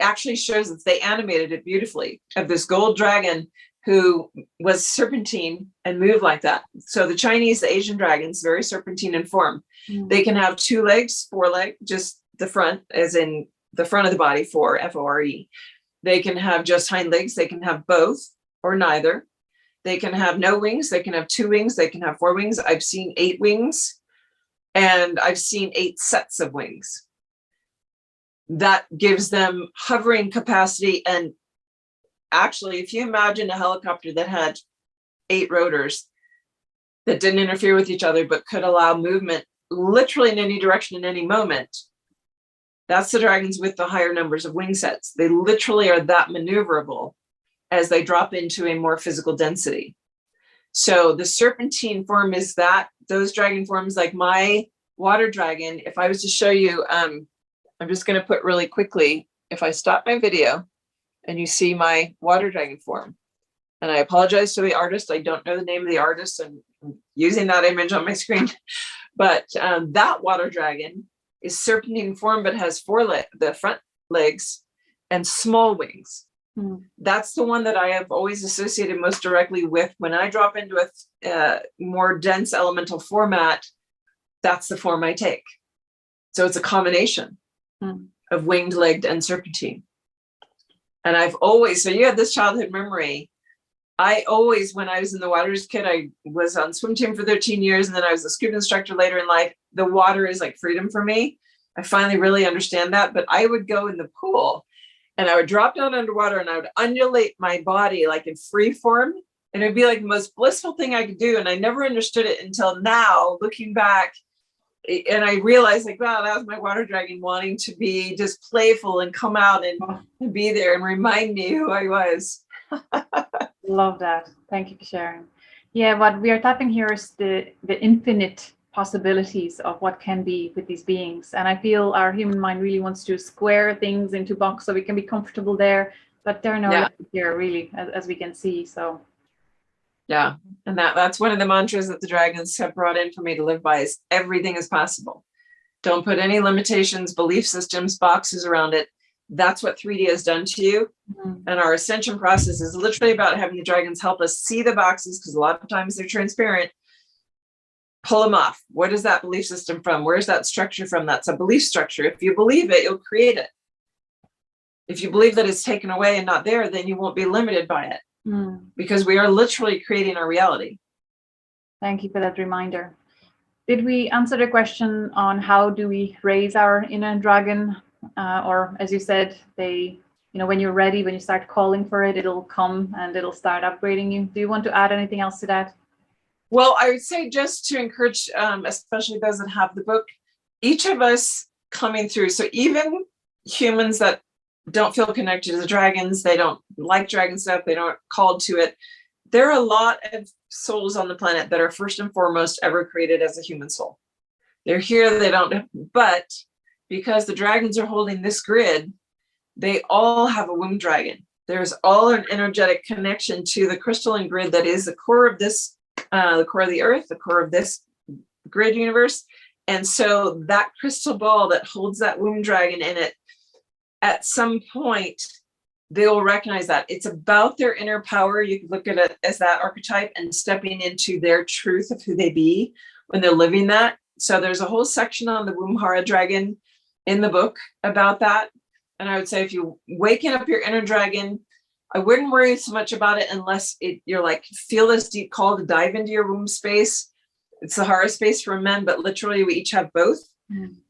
Actually shows that they animated it beautifully, of this gold dragon who was serpentine and moved like that. So the Chinese, the Asian dragons, very serpentine in form. They can have 2 legs, 4 legs, just the front, as in the front of the body, for F-O-R-E. They can have just hind legs. They can have both or neither. They can have no wings. They can have 2 wings. They can have 4 wings. I've seen 8 wings, and I've seen 8 sets of wings. That gives them hovering capacity. And actually, if you imagine a helicopter that had 8 rotors that didn't interfere with each other, but could allow movement literally in any direction in any moment, that's the dragons with the higher numbers of wing sets. They literally are that maneuverable as they drop into a more physical density. So the serpentine form is that, those dragon forms, like my water dragon. If I was to show you, I'm just going to put really quickly, if I stop my video and you see my water dragon form, and I apologize to the artist, I don't know the name of the artist, and I'm using that image on my screen, but that water dragon is serpentine form, but has 4 the front legs and small wings. That's the one that I have always associated most directly with when I drop into a more dense elemental format. That's the form I take. So it's a combination of winged, legged, and serpentine. And I've always, so you have this childhood memory. I always, when I was in the water as a kid, I was on swim team for 13 years, and then I was a scuba instructor later in life. The water is like freedom for me. I finally really understand that. But I would go in the pool and I would drop down underwater and I would undulate my body like in free form. And it would be like the most blissful thing I could do. And I never understood it until now, looking back. And I realized, like, wow, that was my water dragon wanting to be just playful and come out and be there and remind me who I was. Love that. Thank you for sharing. Yeah, what we are tapping here is the infinite possibilities of what can be with these beings. And I feel our human mind really wants to square things into box so we can be comfortable there, but there are no limits here, really, as we can see. So yeah, and that's one of the mantras that the dragons have brought in for me to live by, is everything is possible. Don't put any limitations, belief systems, boxes around it. That's what 3D has done to you. And our ascension process is literally about having the dragons help us see the boxes, because a lot of times they're transparent. Pull them off. What is that belief system from? Where's that structure from? That's a belief structure. If you believe it, you'll create it. If you believe that it's taken away and not there, then you won't be limited by it, because we are literally creating our reality. Thank you for that reminder. Did we answer the question on how do we raise our inner dragon? Or as you said, when you're ready, when you start calling for it, it'll come and it'll start upgrading you. Do you want to add anything else to that? Well, I would say, just to encourage, especially those that have the book, each of us coming through. So even humans that don't feel connected to the dragons, they don't like dragon stuff, they don't called to it. There are a lot of souls on the planet that are first and foremost ever created as a human soul. They're here, but because the dragons are holding this grid, they all have a womb dragon. There's all an energetic connection to the crystalline grid that is the core of this, the core of the earth, the core of this grid universe. And so that crystal ball that holds that womb dragon in it, at some point, they will recognize that it's about their inner power. You can look at it as that archetype and stepping into their truth of who they be when they're living that. So there's a whole section on the Wombhara dragon in the book about that. And I would say, if you're waking up your inner dragon, I wouldn't worry so much about it unless you're like, feel this deep call to dive into your womb space. It's the Hara space for men, but literally we each have both.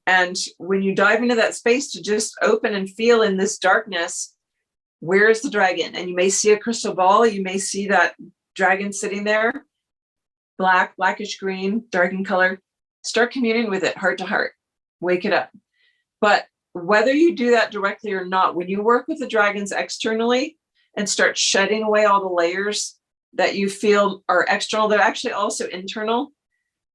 And when you dive into that space, to just open and feel in this darkness, where is the dragon? And you may see a crystal ball. You may see that dragon sitting there, blackish green, dark in color. Start communing with it, heart to heart. Wake it up. But whether you do that directly or not, when you work with the dragons externally and start shedding away all the layers that you feel are external, they're actually also internal.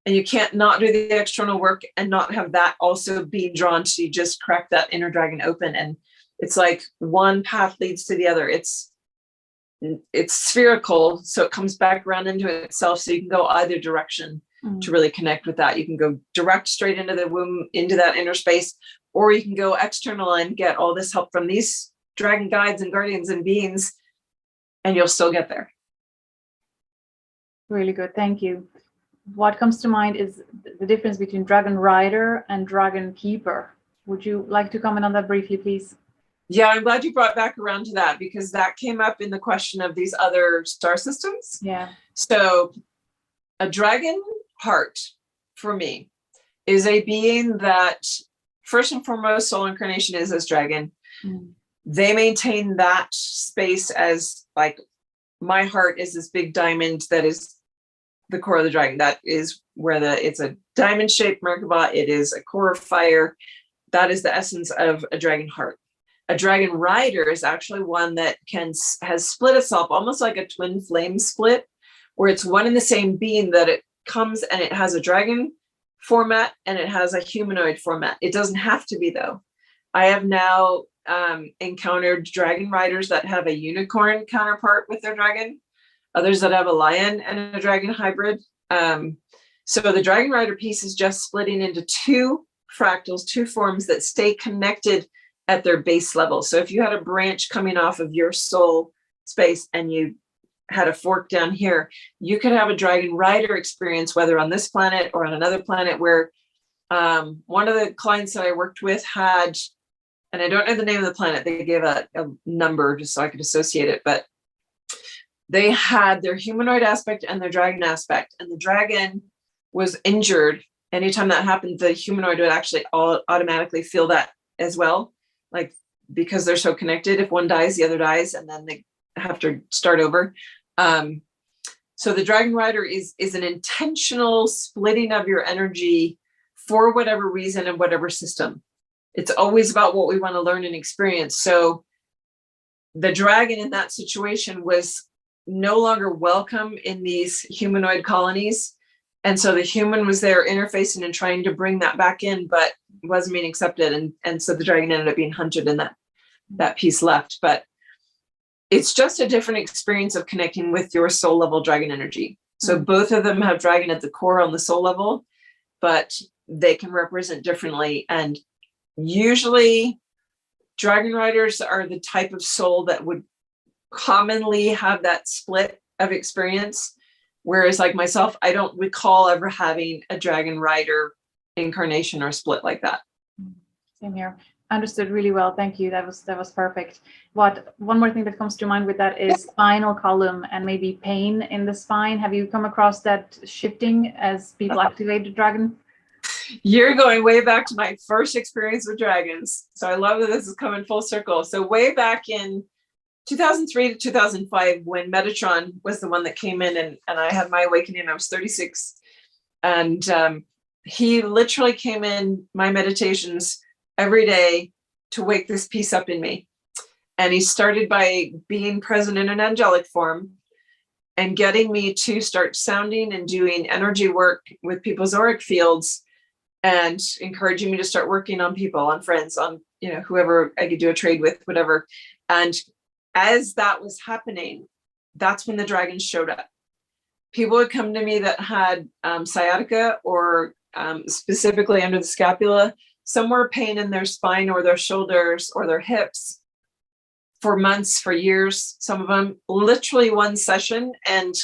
And you can't not do the external work and not have that also being drawn to you. Just crack that inner dragon open. And it's like one path leads to the other. It's spherical, so it comes back around into itself. So you can go either direction to really connect with that. You can go direct straight into the womb, into that inner space, or you can go external and get all this help from these dragon guides and guardians and beings, and you'll still get there. Really good. Thank you. What comes to mind is the difference between dragon rider and dragon keeper. Would you like to comment on that briefly, please? Yeah, I'm glad you brought back around to that, because that came up in the question of these other star systems. Yeah. So a dragon heart, for me, is a being that first and foremost soul incarnation is as dragon. They maintain that space as like, my heart is this big diamond that is the core of the dragon. That is where it's a diamond shaped Merkaba. It is a core of fire. That is the essence of a dragon heart. A dragon rider is actually one that has split itself almost like a twin flame split, where it's one and the same being, that it comes and it has a dragon format and it has a humanoid format. It doesn't have to be, though. I have now encountered dragon riders that have a unicorn counterpart with their dragon, others that have a lion and a dragon hybrid. So the dragon rider piece is just splitting into two fractals, two forms that stay connected at their base level. So if you had a branch coming off of your soul space and you had a fork down here, you could have a dragon rider experience, whether on this planet or on another planet, where one of the clients that I worked with had, and I don't know the name of the planet, they gave a number just so I could associate it, but they had their humanoid aspect and their dragon aspect, and the dragon was injured. Anytime that happened, the humanoid would actually automatically feel that as well, like, because they're so connected. If one dies, the other dies, and then they have to start over. So the dragon rider is an intentional splitting of your energy for whatever reason and whatever system. It's always about what we want to learn and experience. So the dragon in that situation was no longer welcome in these humanoid colonies. And so the human was there interfacing and trying to bring that back in, but wasn't being accepted. And so the dragon ended up being hunted and that piece left. But it's just a different experience of connecting with your soul level dragon energy. So both of them have dragon at the core on the soul level, but they can represent differently. And usually dragon riders are the type of soul that would commonly have that split of experience. Whereas like myself, I don't recall ever having a dragon rider incarnation or split like that. Same here. Understood really well. Thank you. That was perfect. One more thing that comes to mind with that is spinal column and maybe pain in the spine. Have you come across that shifting as people activate the dragon? You're going way back to my first experience with dragons. So I love that this is coming full circle. So way back in 2003 to 2005, when Metatron was the one that came in and I had my awakening, I was 36. And he literally came in my meditations every day to wake this piece up in me. And he started by being present in an angelic form and getting me to start sounding and doing energy work with people's auric fields and encouraging me to start working on people, on friends, on, you know, whoever I could do a trade with, whatever. And as that was happening, that's when the dragons showed up. People would come to me that had sciatica or specifically under the scapula, somewhere pain in their spine or their shoulders or their hips for months, for years, some of them, literally one session. And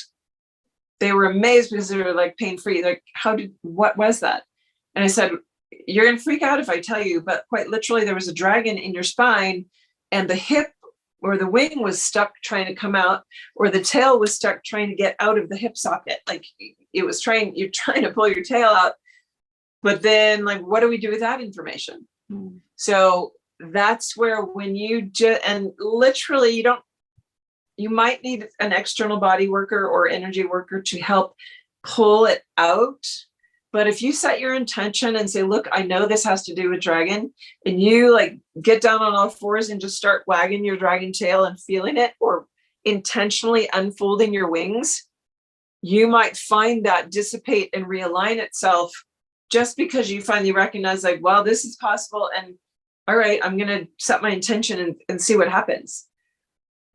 they were amazed because they were like pain-free. Like, what was that? And I said, you're going to freak out if I tell you, but quite literally there was a dragon in your spine and the hip or the wing was stuck trying to come out, or the tail was stuck trying to get out of the hip socket. Like you're trying to pull your tail out. But then, like, what do we do with that information? Mm. So that's where when you and literally you might need an external body worker or energy worker to help pull it out. But if you set your intention and say, look, I know this has to do with dragon, and you like get down on all fours and just start wagging your dragon tail and feeling it, or intentionally unfolding your wings, you might find that dissipate and realign itself just because you finally recognize like, well, this is possible. And all right, I'm going to set my intention and see what happens,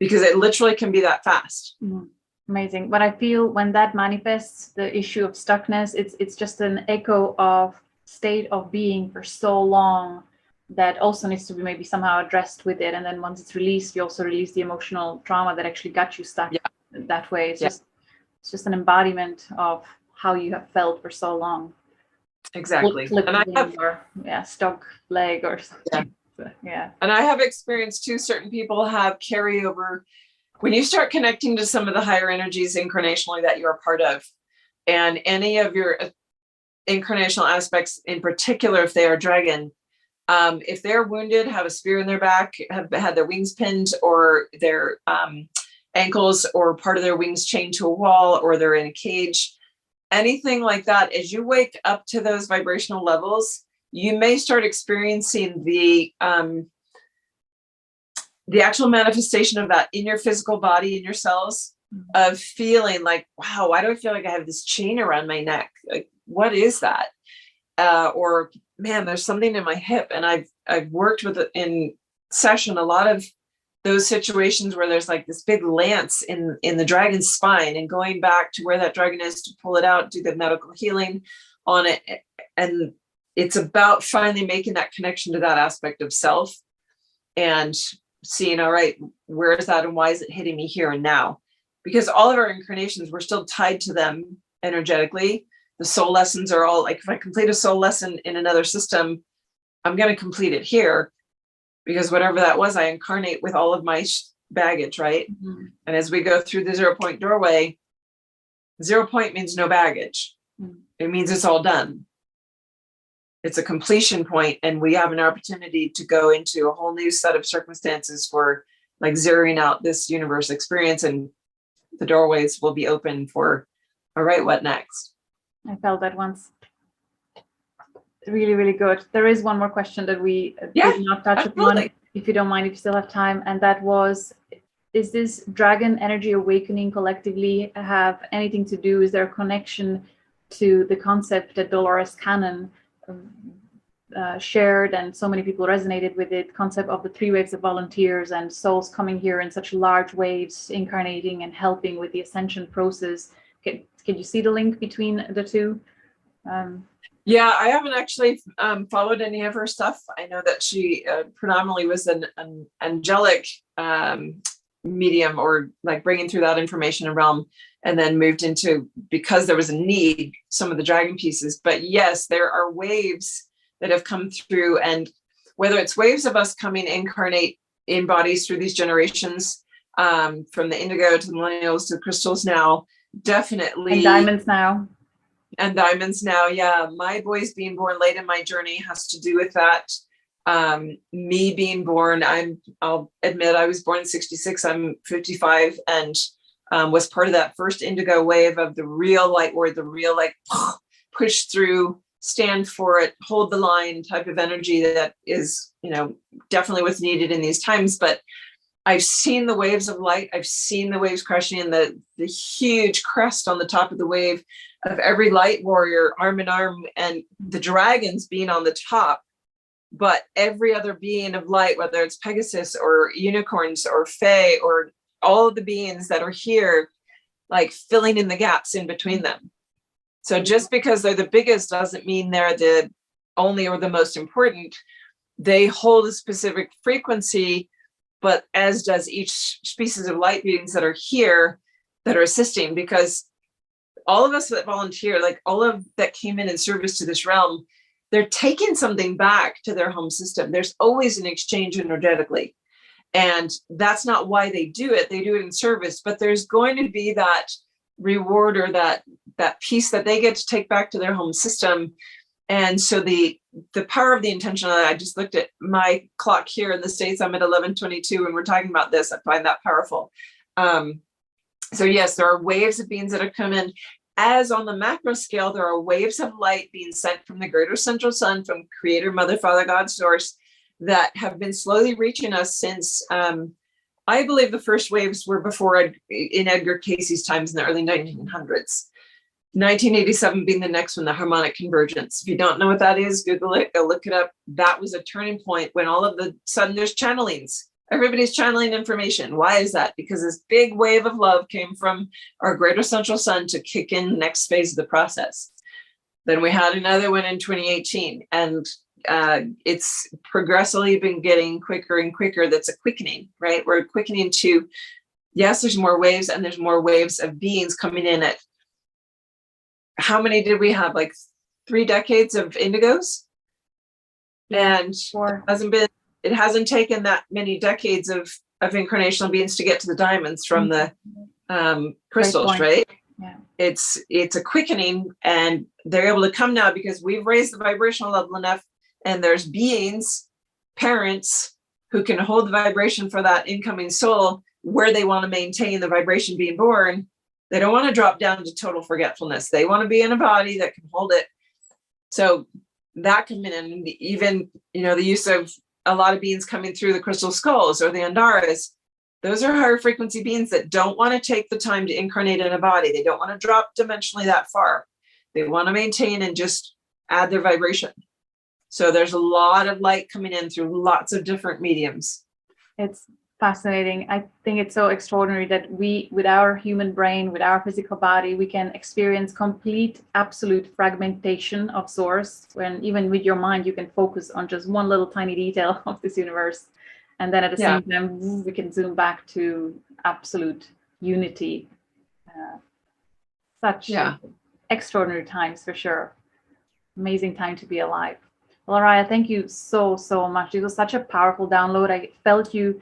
because it literally can be that fast. Mm-hmm. Amazing. But I feel when that manifests, the issue of stuckness, it's just an echo of state of being for so long that also needs to be maybe somehow addressed with it. And then once it's released, you also release the emotional trauma that actually got you stuck that way. It's just an embodiment of how you have felt for so long. Exactly. And I have stuck leg or something. Yeah. And I have experienced too, certain people have carryover when you start connecting to some of the higher energies incarnationally that you're a part of, and any of your incarnational aspects in particular, if they are dragon, if they're wounded, have a spear in their back, have had their wings pinned, or their ankles or part of their wings chained to a wall, or they're in a cage, anything like that, as you wake up to those vibrational levels, you may start experiencing the actual manifestation of that in your physical body, in your cells, of feeling like, wow, why do I feel like I have this chain around my neck? Like, what is that? Or man, there's something in my hip. And I've worked with in session a lot of those situations where there's like this big lance in the dragon's spine, and going back to where that dragon is to pull it out, do the medical healing on it. And it's about finally making that connection to that aspect of self and seeing, all right, where is that and why is it hitting me here and now? Because all of our incarnations, we're still tied to them energetically. The soul lessons are all like, if I complete a soul lesson in another system, I'm going to complete it here, because whatever that was, I incarnate with all of my baggage, right? Mm-hmm. And as we go through the 0 point doorway, 0 point means no baggage. Mm-hmm. It means it's all done. It's a completion point, and we have an opportunity to go into a whole new set of circumstances for like zeroing out this universe experience, and the doorways will be open for, all right, what next? I felt that once. Really, really good. There is one more question that we did not touch upon, if you don't mind, if you still have time, and that was, is this dragon energy awakening collectively have anything to do, is there a connection to the concept that Dolores Cannon shared, and so many people resonated with it, concept of the 3 waves of volunteers and souls coming here in such large waves, incarnating and helping with the ascension process? Can you see the link between the two? Yeah, I haven't actually followed any of her stuff. I know that she predominantly was an angelic medium, or like bringing through that information and realm, and then moved into, because there was a need, some of the dragon pieces. But yes, there are waves that have come through, and whether it's waves of us coming incarnate in bodies through these generations, from the indigo to the millennials to the crystals now, definitely. And diamonds now. And diamonds now, yeah. My boys being born late in my journey has to do with that. Me being born, I'll admit I was born in 66, I'm 55, and was part of that first indigo wave of the real light, where the real like push through, stand for it, hold the line type of energy that is, definitely what's needed in these times. But I've seen the waves of light. I've seen the waves crashing, and the huge crest on the top of the wave of every light warrior arm in arm, and the dragons being on the top, but every other being of light, whether it's Pegasus or unicorns or Fae or all of the beings that are here, like filling in the gaps in between them. So just because they're the biggest doesn't mean they're the only or the most important. They hold a specific frequency, but as does each species of light beings that are here that are assisting, because all of us that volunteer, like all of that came in service to this realm, they're taking something back to their home system. There's always an exchange energetically. And that's not why they do it. They do it in service, but there's going to be that reward, or that piece that they get to take back to their home system. And so the power of the intentionality, I just looked at my clock here in the States, I'm at 11:22, and we're talking about this. I find that powerful. So yes, there are waves of beings that have come in. As on the macro scale, there are waves of light being sent from the greater central sun, from Creator, Mother, Father, God, Source, that have been slowly reaching us since, I believe the first waves were in Edgar Casey's times in the early 1900s. 1987 being the next one, the harmonic convergence. If you don't know what that is, Google it, go look it up. That was a turning point when all of a sudden there's channelings. Everybody's channeling information. Why is that? Because this big wave of love came from our greater central sun to kick in the next phase of the process. Then we had another one in 2018, and it's progressively been getting quicker and quicker. That's a quickening, right? We're quickening to, yes, there's more waves, and there's more waves of beings coming in at, how many did we have? Like 3 decades of indigos? Yeah, and sure. It hasn't taken that many decades of incarnational beings to get to the diamonds from the crystals, right? Yeah. It's a quickening, and they're able to come now because we've raised the vibrational level enough, and there's beings, parents, who can hold the vibration for that incoming soul where they want to maintain the vibration being born. They don't want to drop down to total forgetfulness. They want to be in a body that can hold it. So that come in, and even, the use of a lot of beings coming through the crystal skulls or the Andaras, those are higher frequency beings that don't want to take the time to incarnate in a body. They don't want to drop dimensionally that far. They want to maintain and just add their vibration. So there's a lot of light coming in through lots of different mediums. It's fascinating. I think it's so extraordinary that we, with our human brain, with our physical body, we can experience complete, absolute fragmentation of source, when even with your mind, you can focus on just one little tiny detail of this universe. And then at the same time, we can zoom back to absolute unity. Such extraordinary times, for sure. Amazing time to be alive. Well, Araya, thank you so much. It was such a powerful download. I felt you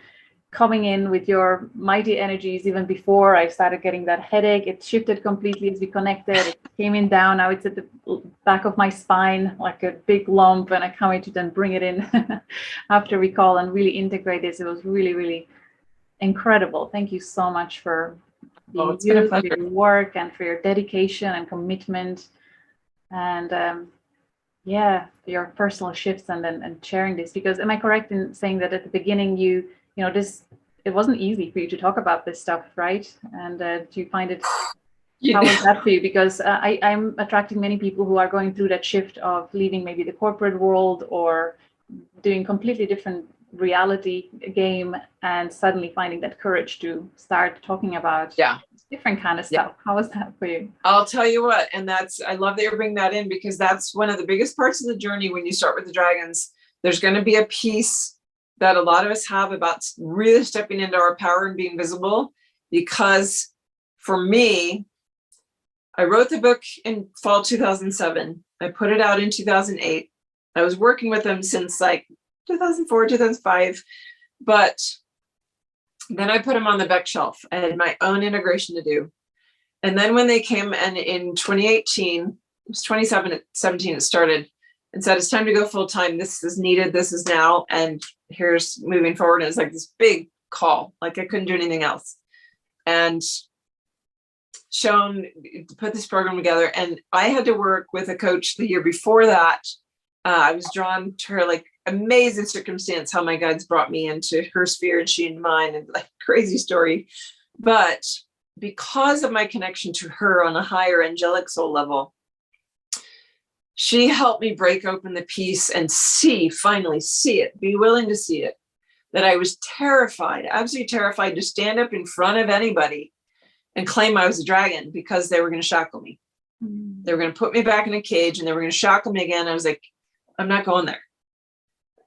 coming in with your mighty energies even before I started getting that headache. It shifted completely as we connected. It came in down. Now it's at the back of my spine, like a big lump, and I can't wait to then bring it in after we call and really integrate this. It was really, really incredible. Thank you so much for being here, for your work, and for your dedication and commitment, and your personal shifts and sharing this. Because am I correct in saying that at the beginning it wasn't easy for you to talk about this stuff, right? And do you find it, how was that for you? Because I'm attracting many people who are going through that shift of leaving maybe the corporate world or doing completely different reality game, and suddenly finding that courage to start talking about different kind of stuff. How was that for you? I'll tell you what, and I love that you're bringing that in, because that's one of the biggest parts of the journey when you start with the dragons. There's going to be a piece that a lot of us have about really stepping into our power and being visible, because for me, I wrote the book in fall 2007. I put it out in 2008. I was working with them since like 2004, 2005, but then I put them on the back shelf. I had my own integration to do. And then when they came, and in 2018, it was 2017, it started, and said, it's time to go full time. This is needed. This is now. And here's moving forward. And it's like this big call. Like I couldn't do anything else. And put this program together. And I had to work with a coach the year before that. I was drawn to her, like amazing circumstance, how my guides brought me into her sphere and she in mine, and like crazy story. But because of my connection to her on a higher angelic soul level, she helped me break open the piece and finally see it, be willing to see it, that I was terrified, absolutely terrified to stand up in front of anybody and claim I was a dragon, because they were going to shackle me. They were going to put me back in a cage and they were going to shackle me again. I was like, I'm not going there.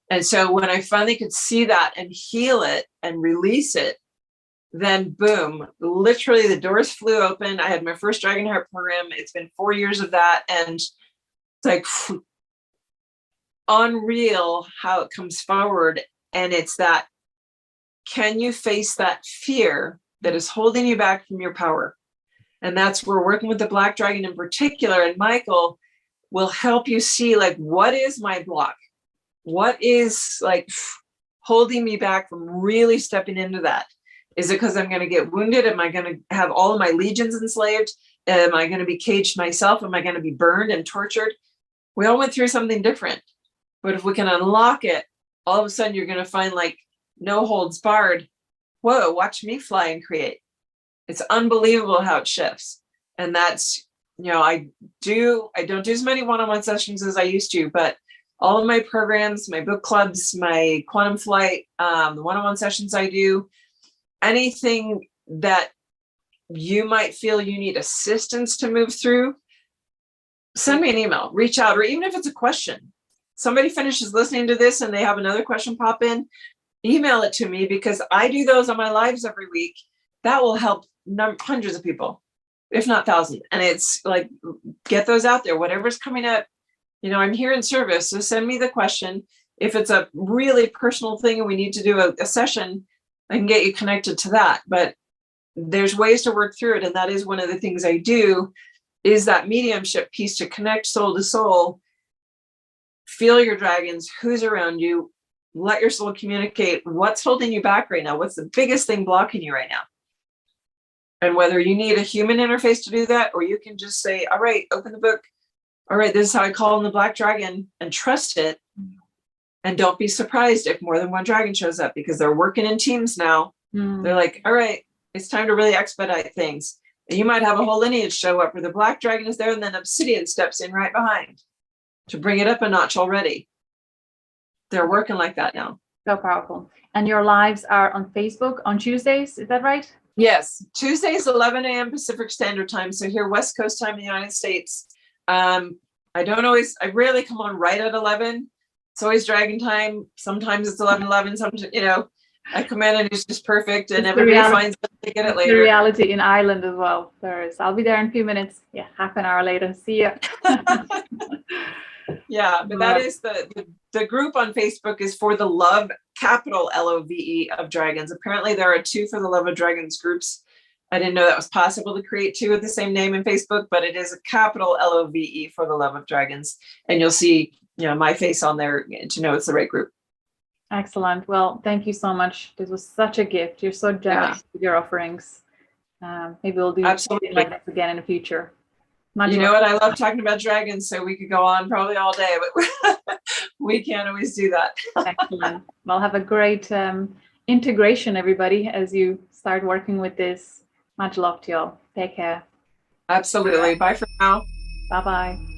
And so when I finally could see that and heal it and release it, then boom, literally the doors flew open. I had my first Dragon Heart program. It's been 4 years of that. And it's like unreal how it comes forward. And it's that, can you face that fear that is holding you back from your power? And that's where we're working with the Black Dragon in particular. And Michael will help you see, like, what is my block? What is like holding me back from really stepping into that? Is it because I'm going to get wounded? Am I going to have all of my legions enslaved? Am I going to be caged myself? Am I going to be burned and tortured? We all went through something different. But if we can unlock it, all of a sudden you're going to find like no holds barred. Whoa, watch me fly and create. It's unbelievable how it shifts. And that's, I don't do as many one-on-one sessions as I used to, but all of my programs, my book clubs, my quantum flight, the one-on-one sessions I do, anything that you might feel you need assistance to move through, send me an email, reach out, or even if it's a question, somebody finishes listening to this and they have another question pop in, email it to me, because I do those on my lives every week. That will help hundreds of people, if not thousands. And it's like, get those out there, whatever's coming up. I'm here in service. So send me the question. If it's a really personal thing and we need to do a session, I can get you connected to that. But there's ways to work through it. And that is one of the things I do, is that mediumship piece to connect soul to soul, feel your dragons, who's around you, let your soul communicate what's holding you back right now. What's the biggest thing blocking you right now? And whether you need a human interface to do that, or you can just say, all right, open the book. All right, this is how I call in the Black Dragon, and trust it. And don't be surprised if more than one dragon shows up, because they're working in teams now. They're like, all right, it's time to really expedite things. And you might have a whole lineage show up where the Black Dragon is there, and then Obsidian steps in right behind to bring it up a notch already. They're working like that now. So powerful. And your lives are on Facebook on Tuesdays, is that right? Yes, Tuesdays, 11 a.m. Pacific Standard Time. So here, West Coast time in the United States. I rarely come on right at 11. It's always dragon time. Sometimes it's 11:11. Sometimes, I come in and it's just perfect, and everybody finds that they get it later. The reality in Ireland as well. I'll be there in a few minutes. Yeah, half an hour later. See ya. Yeah, but that is the group on Facebook is for the love, capital LOVE of dragons. Apparently there are 2 for the love of dragons groups. I didn't know that was possible to create 2 with the same name in Facebook, but it is a capital LOVE for the love of dragons. And you'll see, my face on there to know it's the right group. Excellent. Well, thank you so much. This was such a gift. You're so generous with your offerings. Maybe we'll do something like this again in the future. You know what? I love talking about dragons, so we could go on probably all day, but we can't always do that. Excellent. Well, have a great integration, everybody, as you start working with this. Much love to y'all. Take care. Absolutely. Bye for now. Bye-bye.